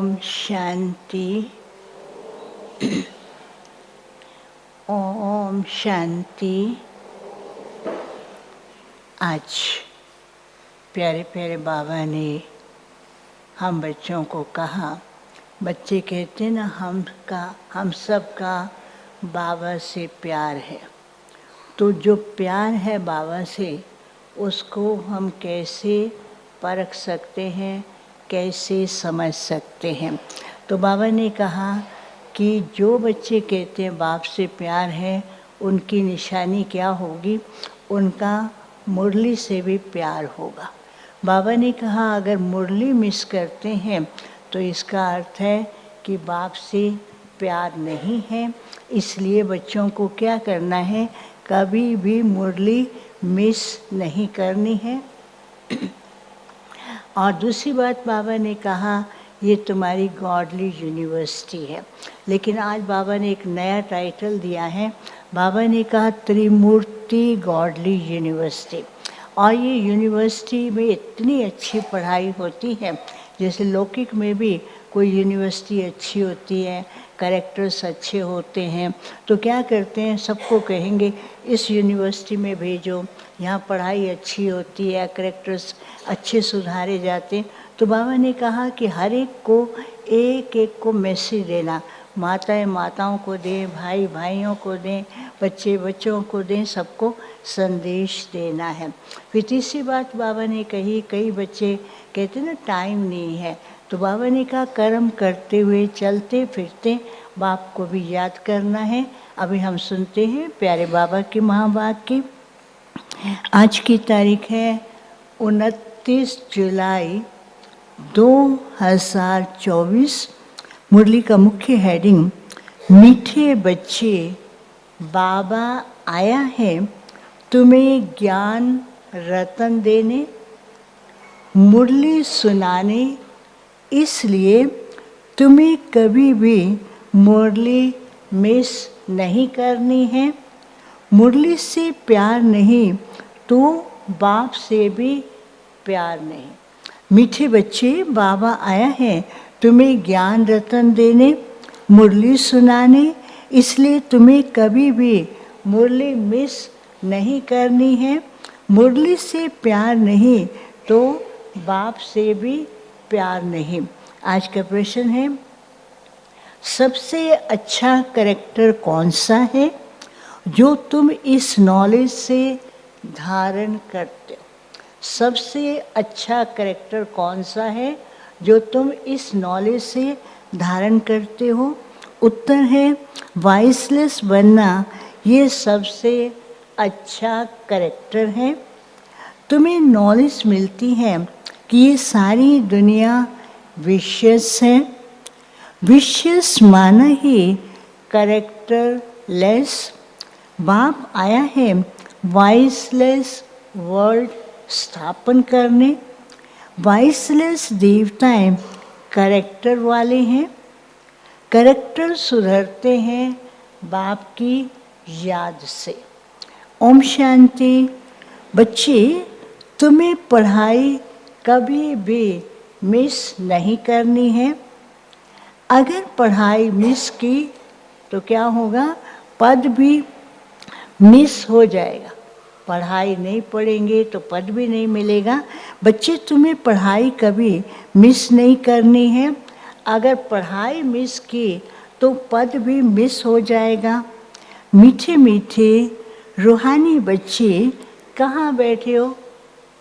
ओम शांति। ओम शांति। आज प्यारे प्यारे बाबा ने हम बच्चों को कहा, बच्चे कहते हैं ना, हम सब का बाबा से प्यार है। तो जो प्यार है बाबा से, उसको हम कैसे परख सकते हैं, कैसे समझ सकते हैं। तो बाबा ने कहा कि जो बच्चे कहते हैं बाप से प्यार है, उनकी निशानी क्या होगी? उनका मुरली से भी प्यार होगा। बाबा ने कहा अगर मुरली मिस करते हैं तो इसका अर्थ है कि बाप से प्यार नहीं है। इसलिए बच्चों को क्या करना है? कभी भी मुरली मिस नहीं करनी है। और दूसरी बात बाबा ने कहा, ये तुम्हारी गॉडली यूनिवर्सिटी है। लेकिन आज बाबा ने एक नया टाइटल दिया है। बाबा ने कहा त्रिमूर्ति गॉडली यूनिवर्सिटी। और ये यूनिवर्सिटी में इतनी अच्छी पढ़ाई होती है, जैसे लौकिक में भी कोई यूनिवर्सिटी अच्छी होती है, कैरेक्टर्स अच्छे होते हैं, तो क्या करते हैं, सबको कहेंगे इस यूनिवर्सिटी में भेजो, यहाँ पढ़ाई अच्छी होती है, कैरेक्टर्स अच्छे सुधारे जाते हैं। तो बाबा ने कहा कि हर एक को एक एक को मैसेज देना, माताएं माताओं को दें, भाई भाइयों को दें, बच्चे बच्चों को दें, सबको संदेश देना है। फिर तीसरी बात बाबा ने कही, कई बच्चे कहते ना टाइम नहीं है, तो बाबा ने कहा कर्म करते हुए चलते फिरते बाप को भी याद करना है। अभी हम सुनते हैं प्यारे बाबा की महावाक्य की। आज की तारीख है 29 जुलाई 2024। मुरली का मुख्य हेडिंग, मीठे बच्चे बाबा आया है तुम्हें ज्ञान रतन देने, मुरली सुनाने, इसलिए तुम्हें कभी भी मुरली मिस नहीं करनी है। मुरली से प्यार नहीं तो बाप से भी प्यार नहीं। मीठे बच्चे बाबा आया है तुम्हें ज्ञान रतन देने, मुरली सुनाने, इसलिए तुम्हें कभी भी मुरली मिस नहीं करनी है। मुरली से प्यार नहीं तो बाप से भी प्यार नहीं। आज का प्रश्न है, सबसे अच्छा कैरेक्टर कौन सा है जो तुम इस नॉलेज से धारण करते हो? सबसे अच्छा कैरेक्टर कौन सा है जो तुम इस नॉलेज से धारण करते हो? उत्तर है वाइसलेस बनना, ये सबसे अच्छा कैरेक्टर है। तुम्हें नॉलेज मिलती है कि ये सारी दुनिया विशेष है। विशेष माना ही कैरेक्टर लेस। बाप आया है वाइसलेस वर्ल्ड स्थापन करने। वाइसलेस देवताएं कैरेक्टर वाले हैं। कैरेक्टर सुधरते हैं बाप की याद से। ओम शांति। बच्चे, तुम्हें पढ़ाई कभी भी मिस नहीं करनी है। अगर पढ़ाई मिस की तो क्या होगा? पद भी मिस हो जाएगा। पढ़ाई नहीं पढ़ेंगे तो पद भी नहीं मिलेगा। बच्चे, तुम्हें पढ़ाई कभी मिस नहीं करनी है। अगर पढ़ाई मिस की तो पद भी मिस हो जाएगा। मीठे मीठे रूहानी बच्चे कहाँ बैठे हो?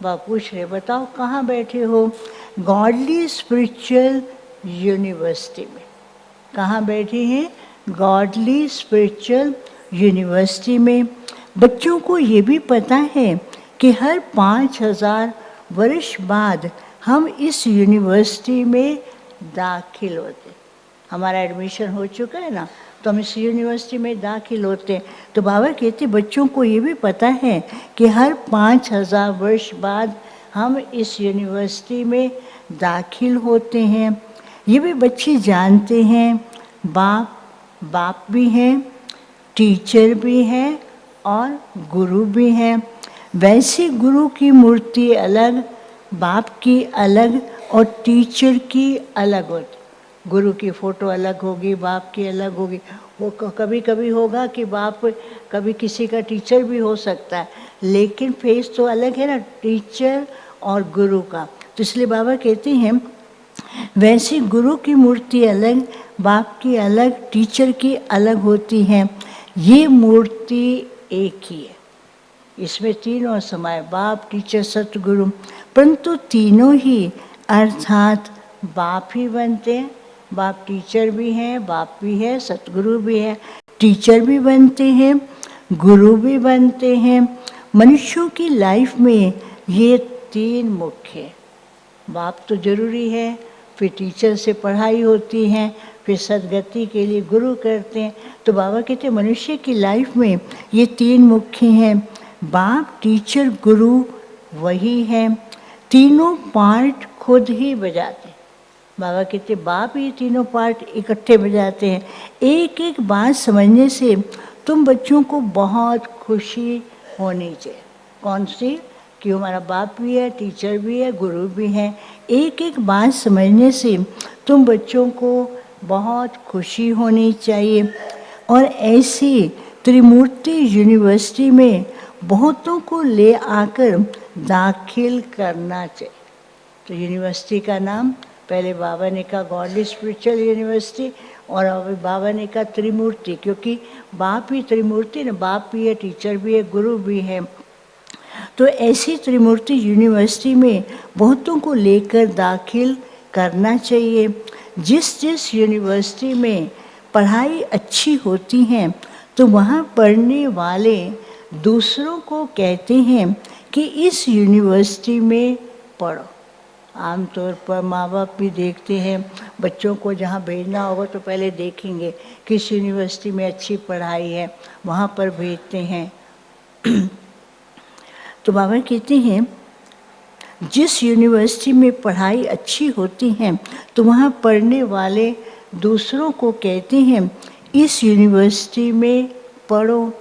बाप पूछ रहे, बताओ कहाँ बैठे हो? गॉडली स्पिरिचुअल यूनिवर्सिटी में। कहाँ बैठे हैं? गॉडली स्पिरिचुअल यूनिवर्सिटी में। बच्चों को ये भी पता है कि हर 5000 वर्ष बाद हम इस यूनिवर्सिटी में दाखिल होते। हमारा एडमिशन हो चुका है ना, तो हम इस यूनिवर्सिटी में दाखिल होते हैं। तो बाबा कहते बच्चों को ये भी पता है कि हर 5000 वर्ष बाद हम इस यूनिवर्सिटी में दाखिल होते हैं। ये भी बच्चे जानते हैं बाप भी हैं, टीचर भी हैं और गुरु भी हैं। वैसे गुरु की मूर्ति अलग, बाप की अलग और टीचर की अलग होती। गुरु की फ़ोटो अलग होगी, बाप की अलग होगी। वो कभी कभी होगा कि बाप कभी किसी का टीचर भी हो सकता है, लेकिन फेस तो अलग है ना, टीचर और गुरु का। तो इसलिए बाबा कहते हैं वैसे गुरु की मूर्ति अलग, बाप की अलग, टीचर की अलग होती है। ये मूर्ति एक ही है, इसमें तीनों समाये, बाप, टीचर, सतगुरु। परंतु तीनों ही अर्थात बाप ही बनते हैं। बाप टीचर भी हैं, बाप भी है, सतगुरु भी है। टीचर भी बनते हैं, गुरु भी बनते हैं। मनुष्यों की लाइफ में ये तीन मुख्य है। बाप तो जरूरी है, फिर टीचर से पढ़ाई होती है, फिर सदगति के लिए गुरु करते हैं। तो बाबा कहते हैं मनुष्य की लाइफ में ये तीन मुख्य हैं, बाप, टीचर, गुरु वही है। तीनों पार्ट खुद ही बजाते हैं। बाबा कहते बाप ये तीनों पार्ट इकट्ठे बजाते हैं। एक एक बात समझने से तुम बच्चों को बहुत खुशी होनी चाहिए। कौन सी? कि हमारा बाप भी है, टीचर भी है, गुरु भी है। एक एक बात समझने से तुम बच्चों को बहुत खुशी होनी चाहिए। और ऐसी त्रिमूर्ति यूनिवर्सिटी में बहुतों को ले आकर दाखिल करना चाहिए। तो यूनिवर्सिटी का नाम पहले बाबा ने कहा गॉडली स्पिरिचुअल यूनिवर्सिटी, और अब बाबा ने कहा त्रिमूर्ति, क्योंकि बाप ही त्रिमूर्ति ना, बाप भी है, टीचर भी है, गुरु भी है। तो ऐसी त्रिमूर्ति यूनिवर्सिटी में बहुतों को लेकर दाखिल करना चाहिए। जिस जिस यूनिवर्सिटी में पढ़ाई अच्छी होती है तो वहाँ पढ़ने वाले दूसरों को कहते हैं कि इस यूनिवर्सिटी में पढ़ो। आमतौर पर माँ बाप भी देखते हैं बच्चों को जहाँ भेजना होगा तो पहले देखेंगे किस यूनिवर्सिटी में अच्छी पढ़ाई है, वहाँ पर भेजते हैं। तो बाबा कहते हैं जिस यूनिवर्सिटी में पढ़ाई अच्छी होती है तो वहाँ पढ़ने वाले दूसरों को कहते हैं इस यूनिवर्सिटी में पढ़ो,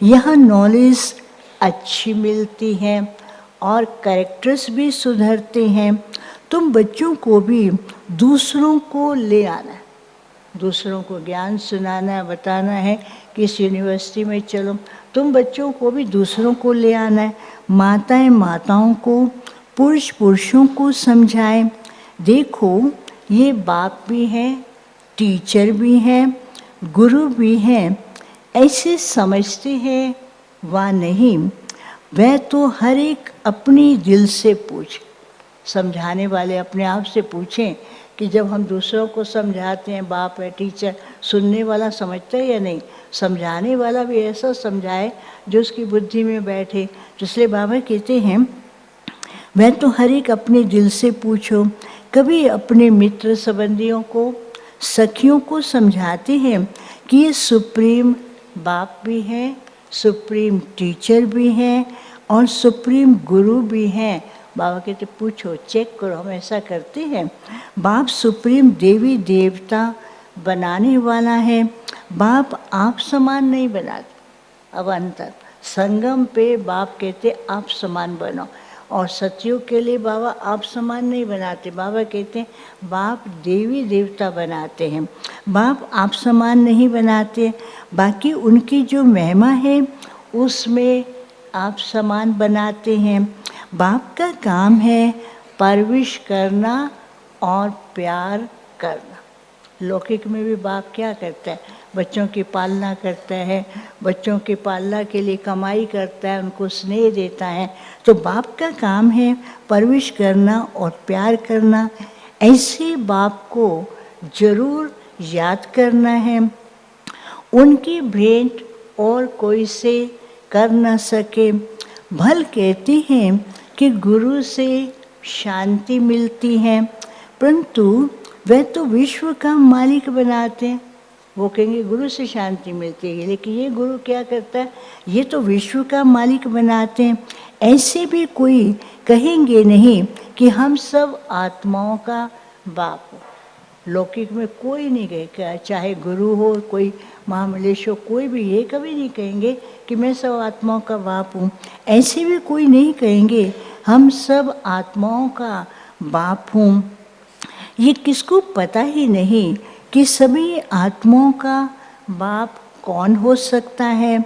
यहाँ नॉलेज अच्छी मिलती है और कैरेक्टर्स भी सुधरते हैं। तुम बच्चों को भी दूसरों को ले आना है, दूसरों को ज्ञान सुनाना है, बताना है कि इस यूनिवर्सिटी में चलो। तुम बच्चों को भी दूसरों को ले आना है। माताएं माताओं को, पुरुष पुरुषों को समझाएं। देखो ये बाप भी हैं, टीचर भी हैं, गुरु भी हैं, ऐसे समझते हैं वा नहीं, वह तो हर एक अपनी दिल से पूछे। समझाने वाले अपने आप से पूछें कि जब हम दूसरों को समझाते हैं, बाप है, टीचर, सुनने वाला समझता है या नहीं? समझाने वाला भी ऐसा समझाए जो उसकी बुद्धि में बैठे। तो इसलिए बाबा कहते हैं वह तो हर एक अपने दिल से पूछो। कभी अपने मित्र संबंधियों को, सखियों को समझाते हैं कि ये सुप्रीम बाप भी हैं, सुप्रीम टीचर भी हैं और सुप्रीम गुरु भी हैं। बाबा कहते पूछो, चेक करो, हम ऐसा करते हैं। बाप सुप्रीम देवी देवता बनाने वाला है, बाप आप समान नहीं बनाते। अब अंतर संगम पे बाप कहते आप समान बनो, और सतियों के लिए बाबा आप समान नहीं बनाते। बाबा कहते हैं बाप देवी देवता बनाते हैं, बाप आप समान नहीं बनाते। बाकी उनकी जो महिमा है उसमें आप समान बनाते हैं। बाप का काम है परवरिश करना और प्यार करना। लौकिक में भी बाप क्या करता है? बच्चों की पालना करता है, बच्चों की पालना के लिए कमाई करता है, उनको स्नेह देता है। तो बाप का काम है परवरिश करना और प्यार करना। ऐसे बाप को जरूर याद करना है। उनकी भेंट और कोई से कर न सके। भल कहते हैं कि गुरु से शांति मिलती है, परंतु वह तो विश्व का मालिक बनाते हैं। वो कहेंगे गुरु से शांति मिलती है, लेकिन ये गुरु क्या करता है? ये तो विश्व का मालिक बनाते हैं। ऐसे भी कोई कहेंगे नहीं कि हम सब आत्माओं का बाप हो। लौकिक में कोई नहीं कहेगा, चाहे गुरु हो, कोई महामलेश हो, कोई भी ये कभी नहीं कहेंगे कि मैं सब आत्माओं का बाप हूँ। ऐसे भी कोई नहीं कहेंगे हम सब आत्माओं का बाप हूँ। ये किसको पता ही नहीं कि सभी आत्माओं का बाप कौन हो सकता है।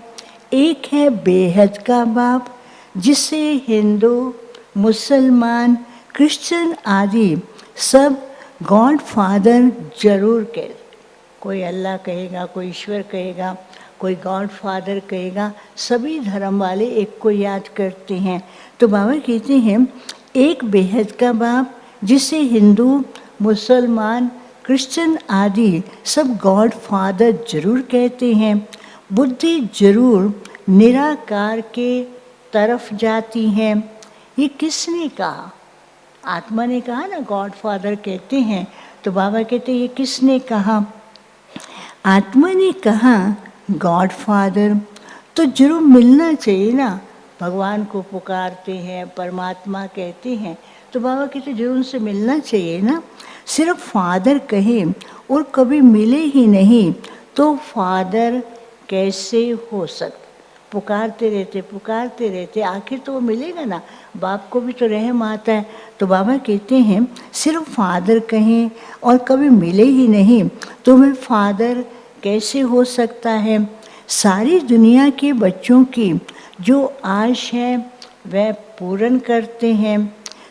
एक है बेहद का बाप, जिसे हिंदू, मुसलमान, क्रिश्चियन आदि सब गॉड फादर जरूर कहते। कोई अल्लाह कहेगा, कोई ईश्वर कहेगा, कोई गॉड फादर कहेगा, सभी धर्म वाले एक को याद करते हैं। तो बाबा कहते हैं एक बेहद का बाप, जिसे हिंदू, मुसलमान, क्रिश्चियन आदि सब गॉड फादर जरूर कहते हैं। बुद्धि जरूर निराकार के तरफ जाती है। ये किसने कहा? आत्मा ने कहा ना, गॉड फादर कहते हैं। तो बाबा कहते हैं ये किसने कहा? आत्मा ने कहा गॉड फादर। तो जरूर मिलना चाहिए ना। भगवान को पुकारते हैं, परमात्मा कहते हैं, तो बाबा कहते जरूर उनसे मिलना चाहिए ना। सिर्फ फादर कहे और कभी मिले ही नहीं तो फादर कैसे हो सकता? पुकारते रहते आखिर तो वो मिलेगा ना। बाप को भी तो रहम आता है। तो बाबा कहते हैं सिर्फ फादर कहें और कभी मिले ही नहीं तो मैं फादर कैसे हो सकता है। सारी दुनिया के बच्चों की जो आश है वह पूर्ण करते हैं।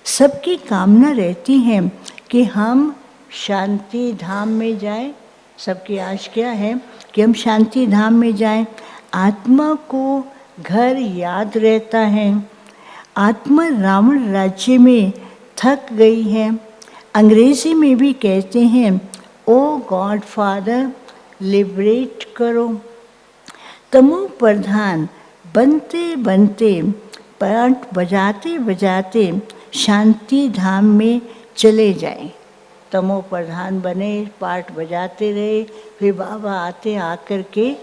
सबकी कामना रहती है कि हम शांति धाम में जाएं। सबकी आश क्या है कि हम शांति धाम में जाएं। आत्मा को घर याद रहता है। आत्मा रावण राज्य में थक गई है। अंग्रेजी में भी कहते हैं ओ गॉड फादर लिबरेट करो। तमो प्रधान बनते बनते, पाठ बजाते बजाते शांति धाम में चले जाएं। तमो प्रधान बने, पाठ बजाते रहे, फिर बाबा आते, आकर के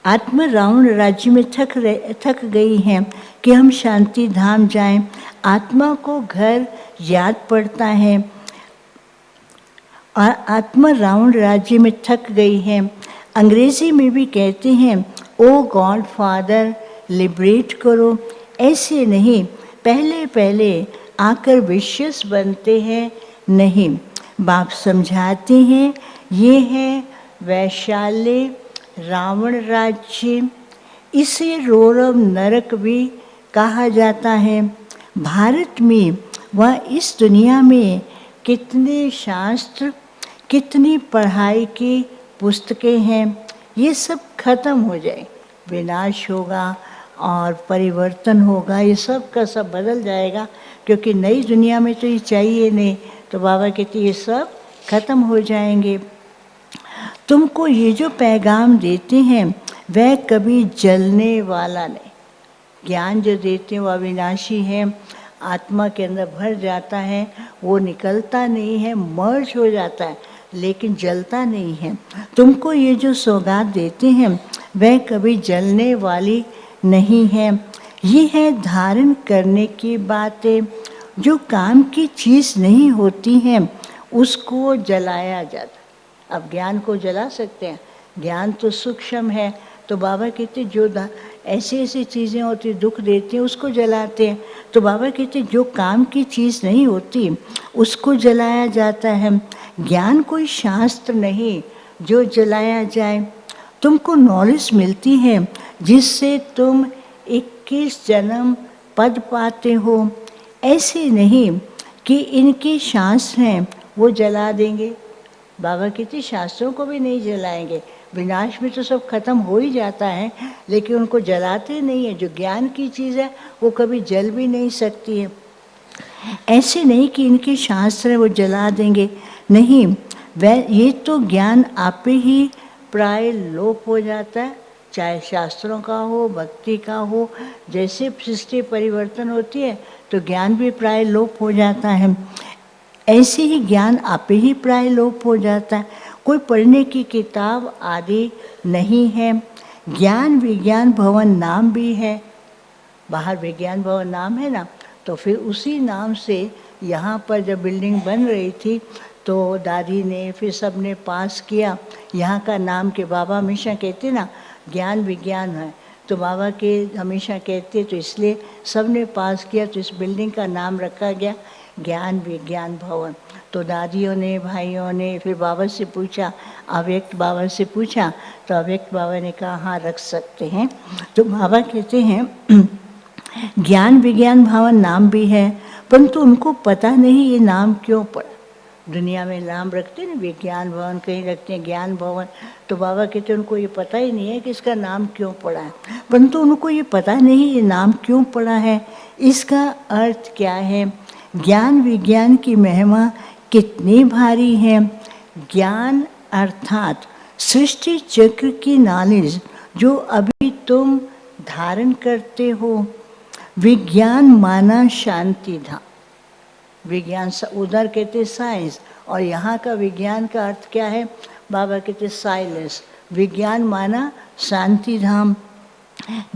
आत्मा रावण राज्य में थक गई हैं कि हम शांति धाम जाएं। आत्मा को घर याद पड़ता है और आत्मा रावण राज्य में थक गई है। अंग्रेजी में भी कहते हैं ओ गॉड फादर लिबरेट करो। ऐसे नहीं, पहले पहले आकर विशेष बनते हैं नहीं। बाप समझाते हैं ये है वैशाल्य रावण राज्य। इसे रौरव नरक भी कहा जाता है। भारत में व इस दुनिया में कितने शास्त्र, कितनी पढ़ाई की पुस्तकें हैं, ये सब खत्म हो जाए, विनाश होगा और परिवर्तन होगा। ये सब का सब बदल जाएगा, क्योंकि नई दुनिया में तो ये चाहिए नहीं। तो बाबा कहते ये सब खत्म हो जाएंगे। तुमको ये जो पैगाम देते हैं वह कभी जलने वाला नहीं। ज्ञान जो देते हैं वो अविनाशी है, आत्मा के अंदर भर जाता है, वो निकलता नहीं है, मर्ज हो जाता है, लेकिन जलता नहीं है। तुमको ये जो सौगात देते हैं वह कभी जलने वाली नहीं है। ये है धारण करने की बातें। जो काम की चीज़ नहीं होती हैं उसको जलाया जाता। अब ज्ञान को जला सकते हैं, ज्ञान तो सूक्ष्म है। तो बाबा कहते जो ऐसी ऐसी चीज़ें होती दुख देती हैं उसको जलाते हैं। तो बाबा कहते जो काम की चीज़ नहीं होती उसको जलाया जाता है। ज्ञान कोई शास्त्र नहीं जो जलाया जाए। तुमको नॉलेज मिलती है जिससे तुम 21 जन्म पद पाते हो। ऐसे नहीं कि इनके शास्त्र हैं वो जला देंगे। बाबा कहते शास्त्रों को भी नहीं जलाएंगे। विनाश में तो सब खत्म हो ही जाता है, लेकिन उनको जलाते नहीं है। जो ज्ञान की चीज़ है वो कभी जल भी नहीं सकती है। ऐसे नहीं कि इनके शास्त्र है वो जला देंगे, नहीं। वह ये तो ज्ञान आप ही प्राय लोप हो जाता है, चाहे शास्त्रों का हो, भक्ति का हो। जैसे सृष्टि परिवर्तन होती है तो ज्ञान भी प्राय लोप हो जाता है। ऐसे ही ज्ञान आप ही प्राय लोप हो जाता है। कोई पढ़ने की किताब आदि नहीं है। ज्ञान विज्ञान भवन नाम भी है। बाहर विज्ञान भवन नाम है ना, तो फिर उसी नाम से यहाँ पर जब बिल्डिंग बन रही थी तो दादी ने फिर सब ने पास किया यहाँ का नाम के। बाबा हमेशा कहते ना ज्ञान विज्ञान है, तो बाबा के हमेशा कहते, तो इसलिए सब ने पास किया तो इस बिल्डिंग का नाम रखा गया ज्ञान विज्ञान भवन। तो दादियों ने, भाइयों ने फिर बाबा से पूछा, अव्यक्त बाबा से पूछा, तो अव्यक्त बाबा ने कहा हाँ रख सकते हैं। तो बाबा कहते हैं ज्ञान विज्ञान भवन नाम भी है, परंतु उनको पता नहीं ये नाम क्यों पड़ा। दुनिया में नाम रखते हैं ना, विज्ञान भवन, कहीं रखते हैं ज्ञान भवन, तो बाबा कहते हैं उनको ये पता ही नहीं है कि इसका नाम क्यों पड़ा है। परंतु उनको ये पता नहीं ये नाम क्यों पड़ा है, इसका अर्थ क्या है, ज्ञान विज्ञान की महिमा कितनी भारी है। ज्ञान अर्थात सृष्टि चक्र की नॉलेज जो अभी तुम धारण करते हो। विज्ञान माना शांति धाम, विज्ञान उधर कहते साइंस, और यहाँ का विज्ञान का अर्थ क्या है, बाबा कहते साइलेंस। विज्ञान माना शांति धाम,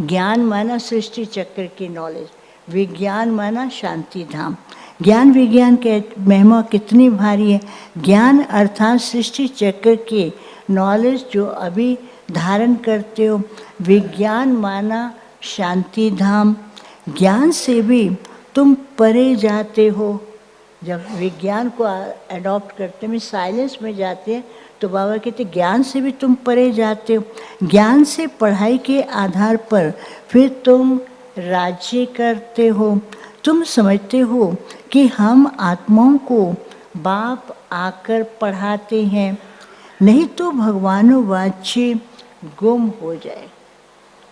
ज्ञान माना सृष्टि चक्र की नॉलेज, विज्ञान माना शांति धाम। ज्ञान विज्ञान के महिमा कितनी भारी है। ज्ञान अर्थात सृष्टि चक्र के नॉलेज जो अभी धारण करते हो। विज्ञान माना शांति धाम, ज्ञान से भी तुम परे जाते हो। जब विज्ञान को अडॉप्ट करते में साइलेंस में जाते हैं, तो बाबा कहते ज्ञान से भी तुम परे जाते हो। ज्ञान से पढ़ाई के आधार पर फिर तुम राज्य करते हो। तुम समझते हो कि हम आत्माओं को बाप आकर पढ़ाते हैं, नहीं तो भगवानोवाच्य गुम हो जाए।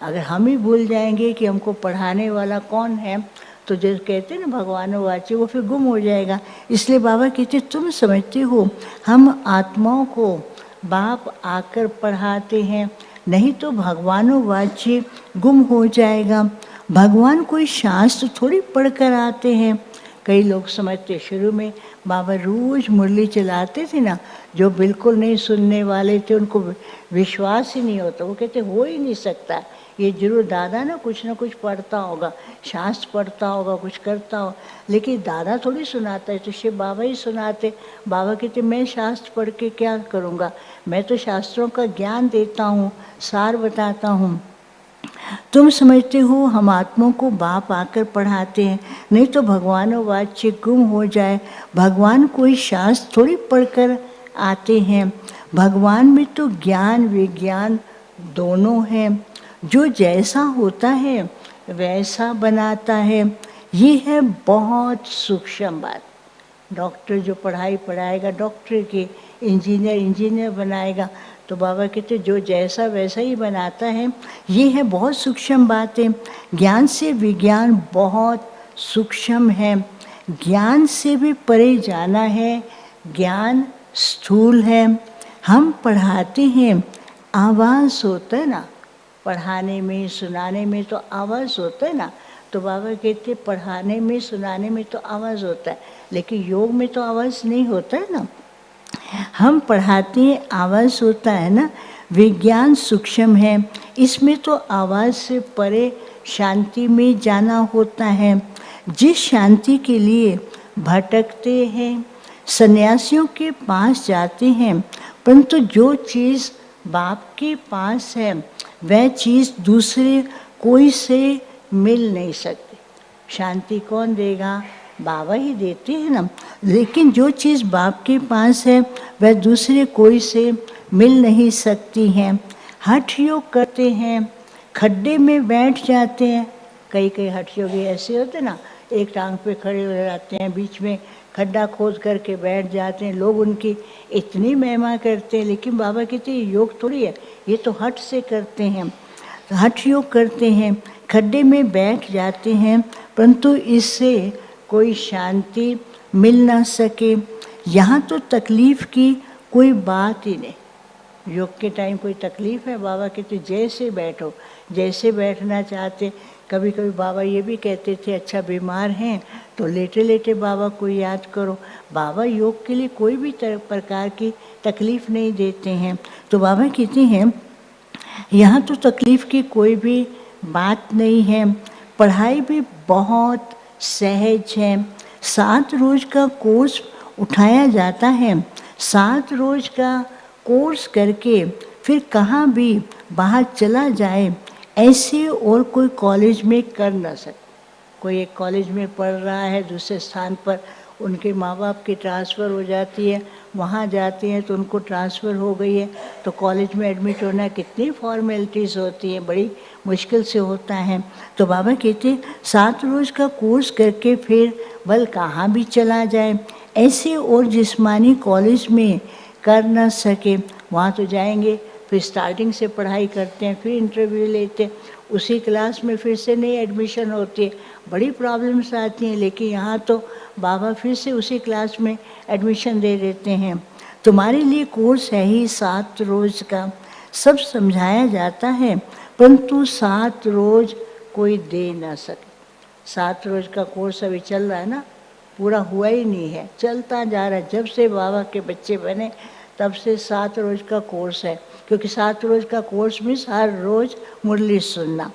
अगर हम ही भूल जाएंगे कि हमको पढ़ाने वाला कौन है, तो जो कहते हैं ना भगवानोवाच्य, वो फिर गुम हो जाएगा। इसलिए बाबा कहते तुम समझते हो हम आत्माओं को बाप आकर पढ़ाते हैं, नहीं तो भगवानोवाच्य गुम हो जाएगा। भगवान कोई शास्त्र थोड़ी पढ़कर आते हैं। कई लोग समझते शुरू में बाबा रोज़ मुरली चलाते थे ना, जो बिल्कुल नहीं सुनने वाले थे उनको विश्वास ही नहीं होता, वो कहते हो ही नहीं सकता, ये जरूर दादा ना कुछ पढ़ता होगा, शास्त्र पढ़ता होगा, कुछ करता हो, लेकिन दादा थोड़ी सुनाता है, तो शिव बाबा ही सुनाते। बाबा कहते मैं शास्त्र पढ़ के क्या करूँगा, मैं तो शास्त्रों का ज्ञान देता हूँ, सार बताता हूँ। तुम समझते हो हम आत्माओं को बाप आकर पढ़ाते हैं, नहीं तो भगवानोवाच्य गुम हो जाए। भगवान कोई शास्त्र थोड़ी पढ़कर आते हैं। भगवान में तो ज्ञान विज्ञान दोनों हैं। जो जैसा होता है वैसा बनाता है। ये है बहुत सूक्ष्म बात। डॉक्टर जो पढ़ाई पढ़ाएगा डॉक्टर की, इंजीनियर बनाएगा, तो बाबा कहते जो जैसा वैसा ही बनाता है। ये है बहुत सूक्ष्म बात है। ज्ञान से विज्ञान बहुत सूक्ष्म है। ज्ञान से भी परे जाना है। ज्ञान स्थूल है। हम पढ़ाते हैं, आवाज़ होता है ना, पढ़ाने में सुनाने में तो आवाज़ होता है ना, तो बाबा कहते पढ़ाने में सुनाने में तो आवाज़ होता है, लेकिन योग में तो आवाज़ नहीं होता है ना। हम पढ़ाते हैं, आवाज़ होता है ना। विज्ञान सूक्ष्म है, इसमें तो आवाज़ से परे शांति में जाना होता है। जिस शांति के लिए भटकते हैं, सन्यासियों के पास जाते हैं, परंतु जो चीज़ बाप के पास है वह चीज़ दूसरे कोई से मिल नहीं सकती। शांति कौन देगा, बाबा ही देते हैं ना। लेकिन जो चीज़ बाप के पास है वह दूसरे कोई से मिल नहीं सकती हैं। हठ योग करते हैं, खड्डे में बैठ जाते हैं। कई हठ योगी ऐसे होते ना, एक टांग पे खड़े हो जाते हैं, बीच में खड्डा खोद करके बैठ जाते हैं। लोग उनकी इतनी महिमा करते हैं, लेकिन बाबा कहते हैं योग थोड़ी है, ये तो हठ से करते हैं। हठ योग करते हैं, खड्डे में बैठ जाते हैं, परंतु इससे कोई शांति मिल ना सके। यहाँ तो तकलीफ़ की कोई बात ही नहीं। योग के टाइम कोई तकलीफ़ है, बाबा कहते जैसे बैठो, जैसे बैठना चाहते। कभी कभी बाबा ये भी कहते थे अच्छा बीमार हैं तो लेटे लेटे बाबा को याद करो। बाबा योग के लिए कोई भी प्रकार की तकलीफ़ नहीं देते हैं। तो बाबा कहते हैं यहाँ तो तकलीफ़ की कोई भी बात नहीं है। पढ़ाई भी बहुत सहज है। 7 रोज़ का कोर्स उठाया जाता है। 7 रोज़ का कोर्स करके फिर कहाँ भी बाहर चला जाए, ऐसे और कोई कॉलेज में कर ना सके। कोई एक कॉलेज में पढ़ रहा है, दूसरे स्थान पर उनके माँ बाप की ट्रांसफ़र हो जाती है, वहाँ जाते हैं तो उनको ट्रांसफ़र हो गई है, तो कॉलेज में एडमिट होना कितनी फॉर्मेलिटीज़ होती हैं, बड़ी मुश्किल से होता है। तो बाबा कहते 7 रोज़ का कोर्स करके फिर बल कहाँ भी चला जाए, ऐसे और जिस्मानी कॉलेज में कर न सके, वहाँ तो जाएंगे, फिर स्टार्टिंग से पढ़ाई करते हैं, फिर इंटरव्यू लेते हैं, उसी क्लास में फिर से नई एडमिशन होती है, बड़ी प्रॉब्लम्स आती हैं। लेकिन यहाँ तो बाबा फिर से उसी क्लास में एडमिशन दे देते हैं। तुम्हारे लिए कोर्स है ही 7 रोज़ का, सब समझाया जाता है, परंतु 7 रोज़ कोई दे ना सके। 7 रोज़ का कोर्स अभी चल रहा है ना, पूरा हुआ ही नहीं है, चलता जा रहा है। जब से बाबा के बच्चे बने तब से 7 रोज़ का कोर्स है, क्योंकि 7 रोज़ का कोर्स मीन्स हर रोज़ मुरली सुनना।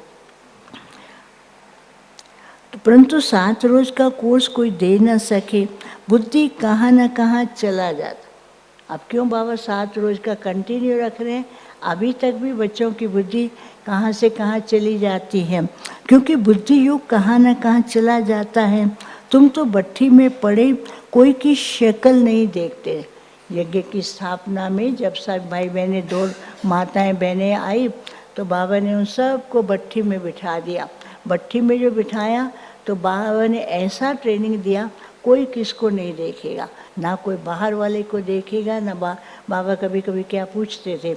परंतु 7 रोज़ का कोर्स कोई दे न सके, बुद्धि कहाँ न कहाँ चला जाता। अब क्यों बाबा 7 रोज़ का कंटिन्यू रख रहे हैं? अभी तक भी बच्चों की बुद्धि कहाँ से कहाँ चली जाती है, क्योंकि बुद्धि युग कहाँ न कहाँ चला जाता है। तुम तो भट्ठी में पड़े कोई की शक्ल नहीं देखते। यज्ञ की स्थापना में जब सब भाई बहनें 2 माताएं बहनें आई तो बाबा ने उन सबको भट्ठी में बिठा दिया। भट्ठी में जो बिठाया तो बाबा ने ऐसा ट्रेनिंग दिया, कोई किसको नहीं देखेगा, ना कोई बाहर वाले को देखेगा, ना बाबा कभी कभी क्या पूछते थे,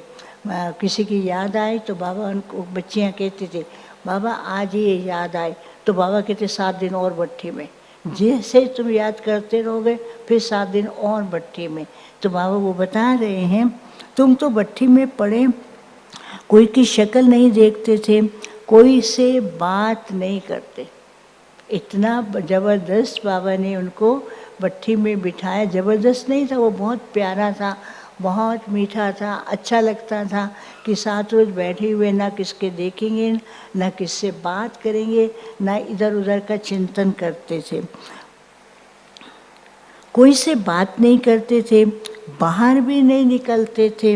किसी की याद आई तो बाबा उनको, बच्चियाँ कहती थी बाबा आज ये याद आए, तो बाबा कहते 7 दिन और भट्ठी में, जैसे तुम याद करते रहोगे फिर 7 दिन और भट्ठी में। तो बाबा वो बता रहे हैं तुम तो भट्ठी में पड़े कोई की शक्ल नहीं देखते थे, कोई से बात नहीं करते। इतना ज़बरदस्त बाबा ने उनको भट्ठी में बिठाया, ज़बरदस्त नहीं था, वो बहुत प्यारा था, बहुत मीठा था, अच्छा लगता था कि 7 रोज़ बैठे हुए ना किसके देखेंगे, ना किससे बात करेंगे, ना इधर उधर का चिंतन करते थे, कोई से बात नहीं करते थे, बाहर भी नहीं निकलते थे।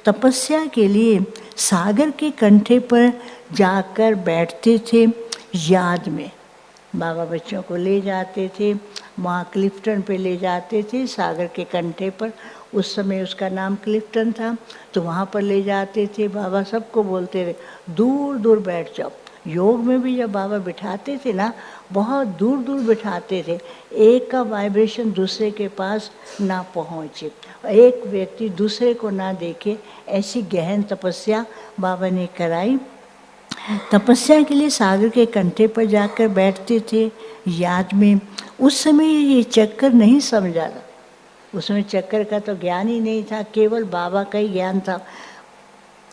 तपस्या के लिए सागर के कंठे पर जाकर बैठते थे। याद में बाबा बच्चों को ले जाते थे, वहाँ क्लिफ्टन पे ले जाते थे, सागर के कंठे पर, उस समय उसका नाम क्लिफ्टन था, तो वहाँ पर ले जाते थे। बाबा सबको बोलते थे दूर दूर बैठ जाओ। योग में भी जब बाबा बिठाते थे ना, बहुत दूर दूर बिठाते थे, एक का वाइब्रेशन दूसरे के पास ना पहुँचे, एक व्यक्ति दूसरे को ना देखे, ऐसी गहन तपस्या बाबा ने कराई। तपस्या के लिए सागर के कंठे पर जाकर बैठते थे। याद में उस समय ये चक्कर नहीं समझा था, उसमें चक्कर का तो ज्ञान ही नहीं था, केवल बाबा का ही ज्ञान था।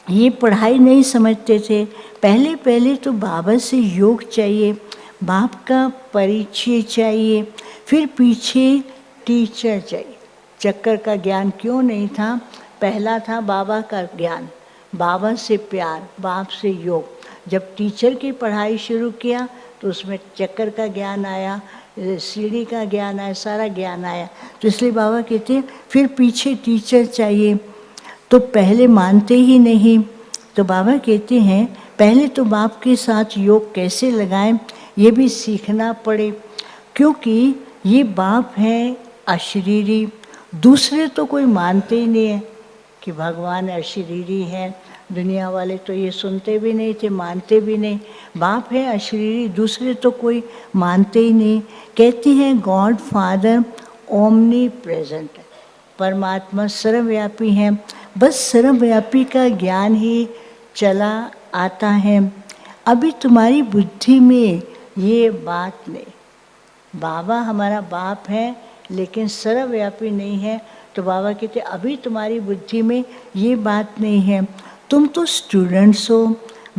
ये पढ़ाई नहीं समझते थे। पहले पहले तो बाबा से योग चाहिए, बाप का परिचय चाहिए, फिर पीछे टीचर चाहिए। चक्कर का ज्ञान क्यों नहीं था? पहला था बाबा का ज्ञान, बाबा से प्यार, बाप से योग। जब टीचर की पढ़ाई शुरू किया तो उसमें चक्कर का ज्ञान आया, सीढ़ी का ज्ञान आया, सारा ज्ञान आया। तो इसलिए बाबा कहते हैं फिर पीछे टीचर चाहिए। तो पहले मानते ही नहीं, तो बाबा कहते हैं पहले तो बाप के साथ योग कैसे लगाएं ये भी सीखना पड़े, क्योंकि ये बाप हैं अशरीरी। दूसरे तो कोई मानते ही नहीं है कि भगवान अशरीरी हैं, दुनिया वाले तो ये सुनते भी नहीं थे, मानते भी नहीं। बाप है अशरीरी, दूसरे तो कोई मानते ही नहीं। कहते हैं गॉड फादर ओमनी प्रेजेंट, परमात्मा सर्वव्यापी हैं, बस सर्वव्यापी का ज्ञान ही चला आता है। अभी तुम्हारी बुद्धि में ये बात नहीं, बाबा हमारा बाप है लेकिन सर्वव्यापी नहीं है। तो बाबा कहते अभी तुम्हारी बुद्धि में ये बात नहीं है, तुम तो स्टूडेंट्स हो।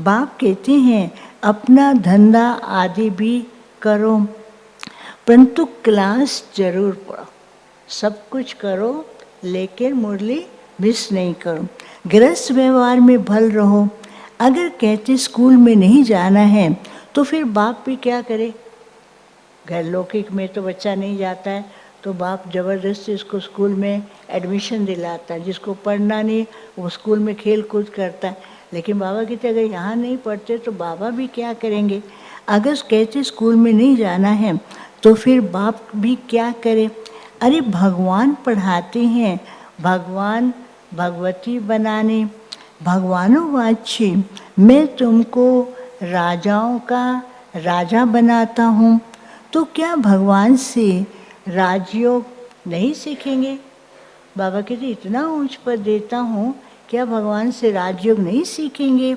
बाप कहते हैं अपना धंधा आदि भी करो, परंतु क्लास जरूर पढ़ो, सब कुछ करो लेकिन मुरली मिस नहीं करो। गृहस्थ व्यवहार में भल रहो। अगर कहते स्कूल में नहीं जाना है तो फिर बाप भी क्या करे? घर लौकिक में तो बच्चा नहीं जाता है तो बाप ज़बरदस्ती उसको स्कूल में एडमिशन दिलाता है। जिसको पढ़ना नहीं वो स्कूल में खेल कूद करता है। लेकिन बाबा कहते अगर यहाँ नहीं पढ़ते तो बाबा भी क्या करेंगे? अगर कहते स्कूल में नहीं जाना है तो फिर बाप भी क्या करे? अरे भगवान पढ़ाते हैं, भगवान भगवती बनाने। भगवानोवाच्य मैं तुमको राजाओं का राजा बनाता हूँ, तो क्या भगवान से राजयोग नहीं सीखेंगे? बाबा कहते इतना ऊंच पद देता हूँ, क्या भगवान से राजयोग नहीं सीखेंगे?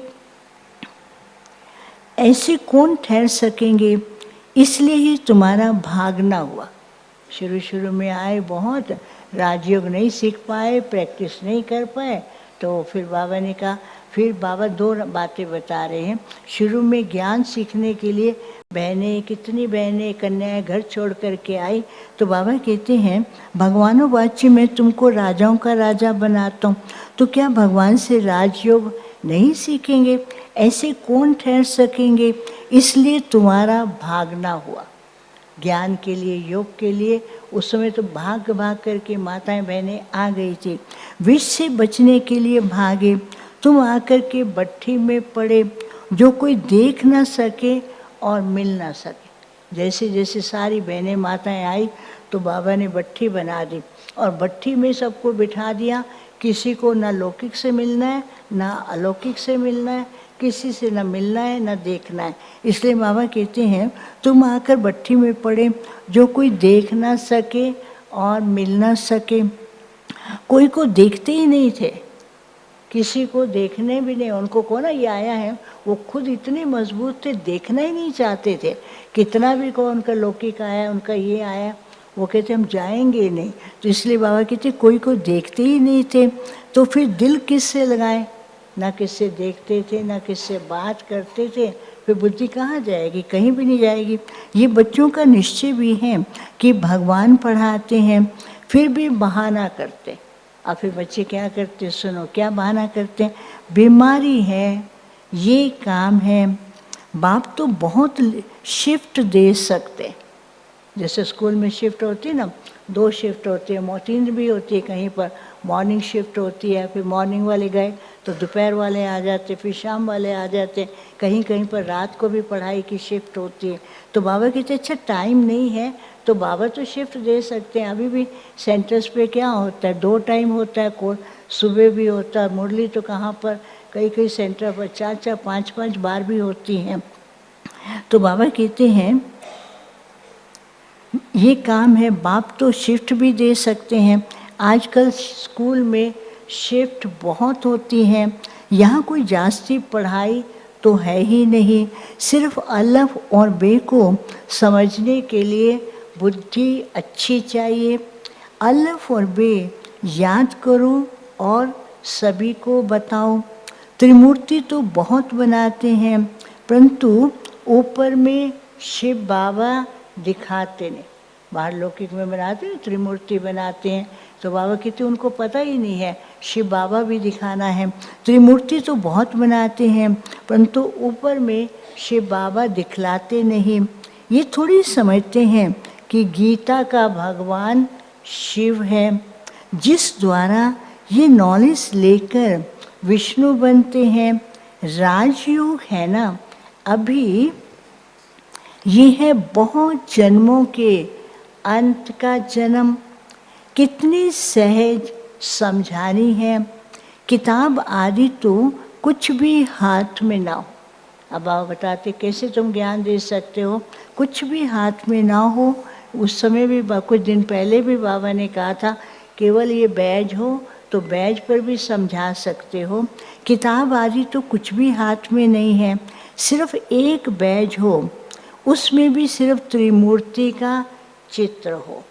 ऐसे कौन ठहर सकेंगे? इसलिए ही तुम्हारा भागना हुआ। शुरू शुरू में आए, बहुत राजयोग नहीं सीख पाए, प्रैक्टिस नहीं कर पाए, तो फिर बाबा ने कहा, फिर बाबा दो बातें बता रहे हैं। शुरू में ज्ञान सीखने के लिए बहनें, कितनी बहनें कन्याएं घर छोड़ कर के आई, तो बाबा कहते हैं भगवानोवाच्य मैं तुमको राजाओं का राजा बनाता हूँ, तो क्या भगवान से राजयोग नहीं सीखेंगे? ऐसे कौन ठहर सकेंगे? इसलिए तुम्हारा भागना हुआ ज्ञान के लिए, योग के लिए। उस समय तो भाग भाग करके माताएं बहनें आ गई थी। विष से बचने के लिए भागे, तुम आकर के भट्ठी में पड़े, जो कोई देख ना सके और मिल ना सके। जैसे जैसे सारी बहनें माताएं आई तो बाबा ने भट्ठी बना दी और भट्ठी में सबको बिठा दिया। किसी को ना लौकिक से मिलना है, ना अलौकिक से मिलना है, किसी से ना मिलना है ना देखना है। इसलिए बाबा कहते हैं तुम आकर भट्ठी में पड़े, जो कोई देख ना सके और मिल ना सके। कोई को देखते ही नहीं थे, किसी को देखने भी नहीं। उनको कौन ये आया है, वो खुद इतने मजबूत थे, देखना ही नहीं चाहते थे। कितना भी को उनका लौकिक आया, उनका ये आया, वो कहते हम जाएंगे नहीं। तो इसलिए बाबा कहते कोई को देखते ही नहीं थे, तो फिर दिल किससे लगाएं? ना किससे देखते थे, ना किससे बात करते थे, फिर बुद्धि कहाँ जाएगी? कहीं भी नहीं जाएगी। ये बच्चों का निश्चय भी है कि भगवान पढ़ाते हैं, फिर भी बहाना करते। और फिर बच्चे क्या करते, सुनो क्या बहाना करते हैं? बीमारी है, ये काम है। बाप तो बहुत शिफ्ट दे सकते, जैसे स्कूल में शिफ्ट होती है ना, 2 शिफ्ट होती है, 3 भी होती है, कहीं पर मॉर्निंग शिफ्ट होती है, फिर मॉर्निंग वाले गए तो दोपहर वाले आ जाते, फिर शाम वाले आ जाते, कहीं कहीं पर रात को भी पढ़ाई की शिफ्ट होती है। तो बाबा कहते अच्छा टाइम नहीं है, तो बाबा तो शिफ्ट दे सकते हैं। अभी भी सेंटर्स पे क्या होता है, 2 टाइम होता है कोर्स, सुबह भी होता है। मुरली तो कहाँ पर कई कई सेंटर पर 4-4, 5-5 बार भी होती हैं। तो बाबा कहते हैं ये काम है, बाप तो शिफ्ट भी दे सकते हैं। आजकल स्कूल में शिफ्ट बहुत होती हैं, यहाँ कोई जास्ती पढ़ाई तो है ही नहीं। सिर्फ अलफ और बे को समझने के लिए बुद्धि अच्छी चाहिए। अलफ और बे याद करो और सभी को बताओ। त्रिमूर्ति तो बहुत बनाते हैं, परंतु ऊपर में शिव बाबा दिखाते नहीं। बाहर लौकिक में बनाते हैं, त्रिमूर्ति बनाते हैं, तो बाबा कहते उनको पता ही नहीं है शिव बाबा भी दिखाना है। त्रिमूर्ति तो बहुत बनाते हैं, परंतु ऊपर में शिव बाबा दिखलाते नहीं। ये थोड़ी समझते हैं कि गीता का भगवान शिव है, जिस द्वारा ये नॉलेज लेकर विष्णु बनते हैं। राजयोग है ना, अभी ये है बहुत जन्मों के अंत का जन्म। कितनी सहज समझानी है। किताब आदि तो कुछ भी हाथ में ना हो। अब आप बताते कैसे तुम ज्ञान दे सकते हो, कुछ भी हाथ में ना हो। उस समय भी कुछ दिन पहले भी बाबा ने कहा था केवल ये बैज हो तो बैज पर भी समझा सकते हो। किताब आदि तो कुछ भी हाथ में नहीं है, सिर्फ एक बैज हो, उसमें भी सिर्फ त्रिमूर्ति का चित्र हो।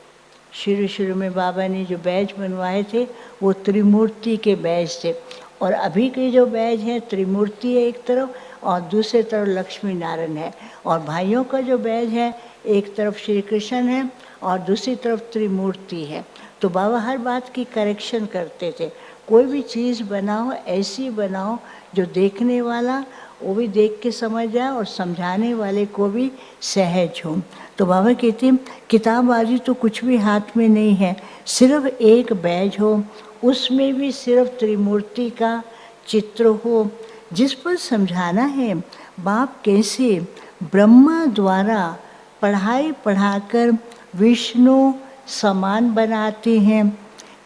शुरू शुरू में बाबा ने जो बैज बनवाए थे वो त्रिमूर्ति के बैज थे, और अभी के जो बैज हैं त्रिमूर्ति है एक तरफ और दूसरे तरफ लक्ष्मी नारायण है, और भाइयों का जो बैज है एक तरफ श्री कृष्ण है और दूसरी तरफ त्रिमूर्ति है। तो बाबा हर बात की करेक्शन करते थे। कोई भी चीज़ बनाओ ऐसी बनाओ जो देखने वाला वो भी देख के समझ जाए और समझाने वाले को भी सहज हो। तो बाबा कहते हैं किताब आदि तो कुछ भी हाथ में नहीं है, सिर्फ एक बैज हो, उसमें भी सिर्फ त्रिमूर्ति का चित्र हो, जिस पर समझाना है बाप कैसे ब्रह्मा द्वारा पढ़ाई पढ़ाकर विष्णु समान बनाते हैं।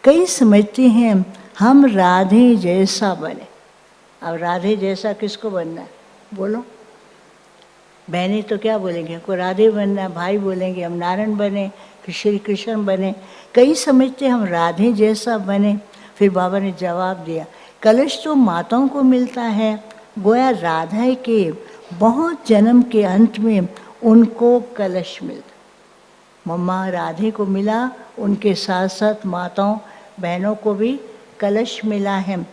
कई समझते हैं हम राधे जैसा बने। अब राधे जैसा किसको बनना है बोलो? बहनें तो क्या बोलेंगे, को राधे बनना है, भाई बोलेंगे हम नारायण बने, श्री कृष्ण बने। कई समझते हम राधे जैसा बने। फिर बाबा ने जवाब दिया, कलश तो माताओं को मिलता है, गोया राधा के बहुत जन्म के अंत में उनको कलश मिलता। मम्मा राधे को मिला, उनके साथ साथ माताओं बहनों को भी कलश मिला है।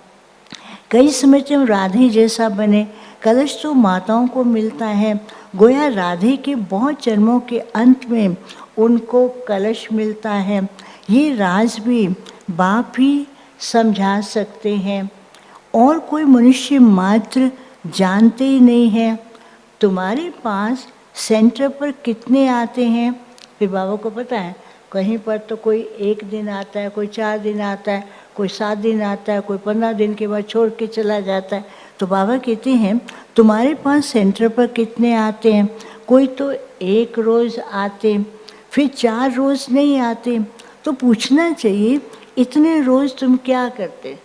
कई समझते हम राधे जैसा बने, कलश तो माताओं को मिलता है, गोया राधे के बहुत जन्मों के अंत में उनको कलश मिलता है। ये राज भी बाप ही समझा सकते हैं, और कोई मनुष्य मात्र जानते ही नहीं है। तुम्हारे पास सेंटर पर कितने आते हैं? फिर बाबा को पता है, कहीं पर तो कोई 1 दिन आता है, कोई 4 दिन आता है, कोई 7 दिन आता है, कोई 15 दिन के बाद छोड़ के चला जाता है। तो बाबा कहते हैं तुम्हारे पास सेंटर पर कितने आते हैं? कोई तो 1 रोज़ आते, फिर 4 रोज़ नहीं आते। तो पूछना चाहिए इतने रोज़ तुम क्या करते?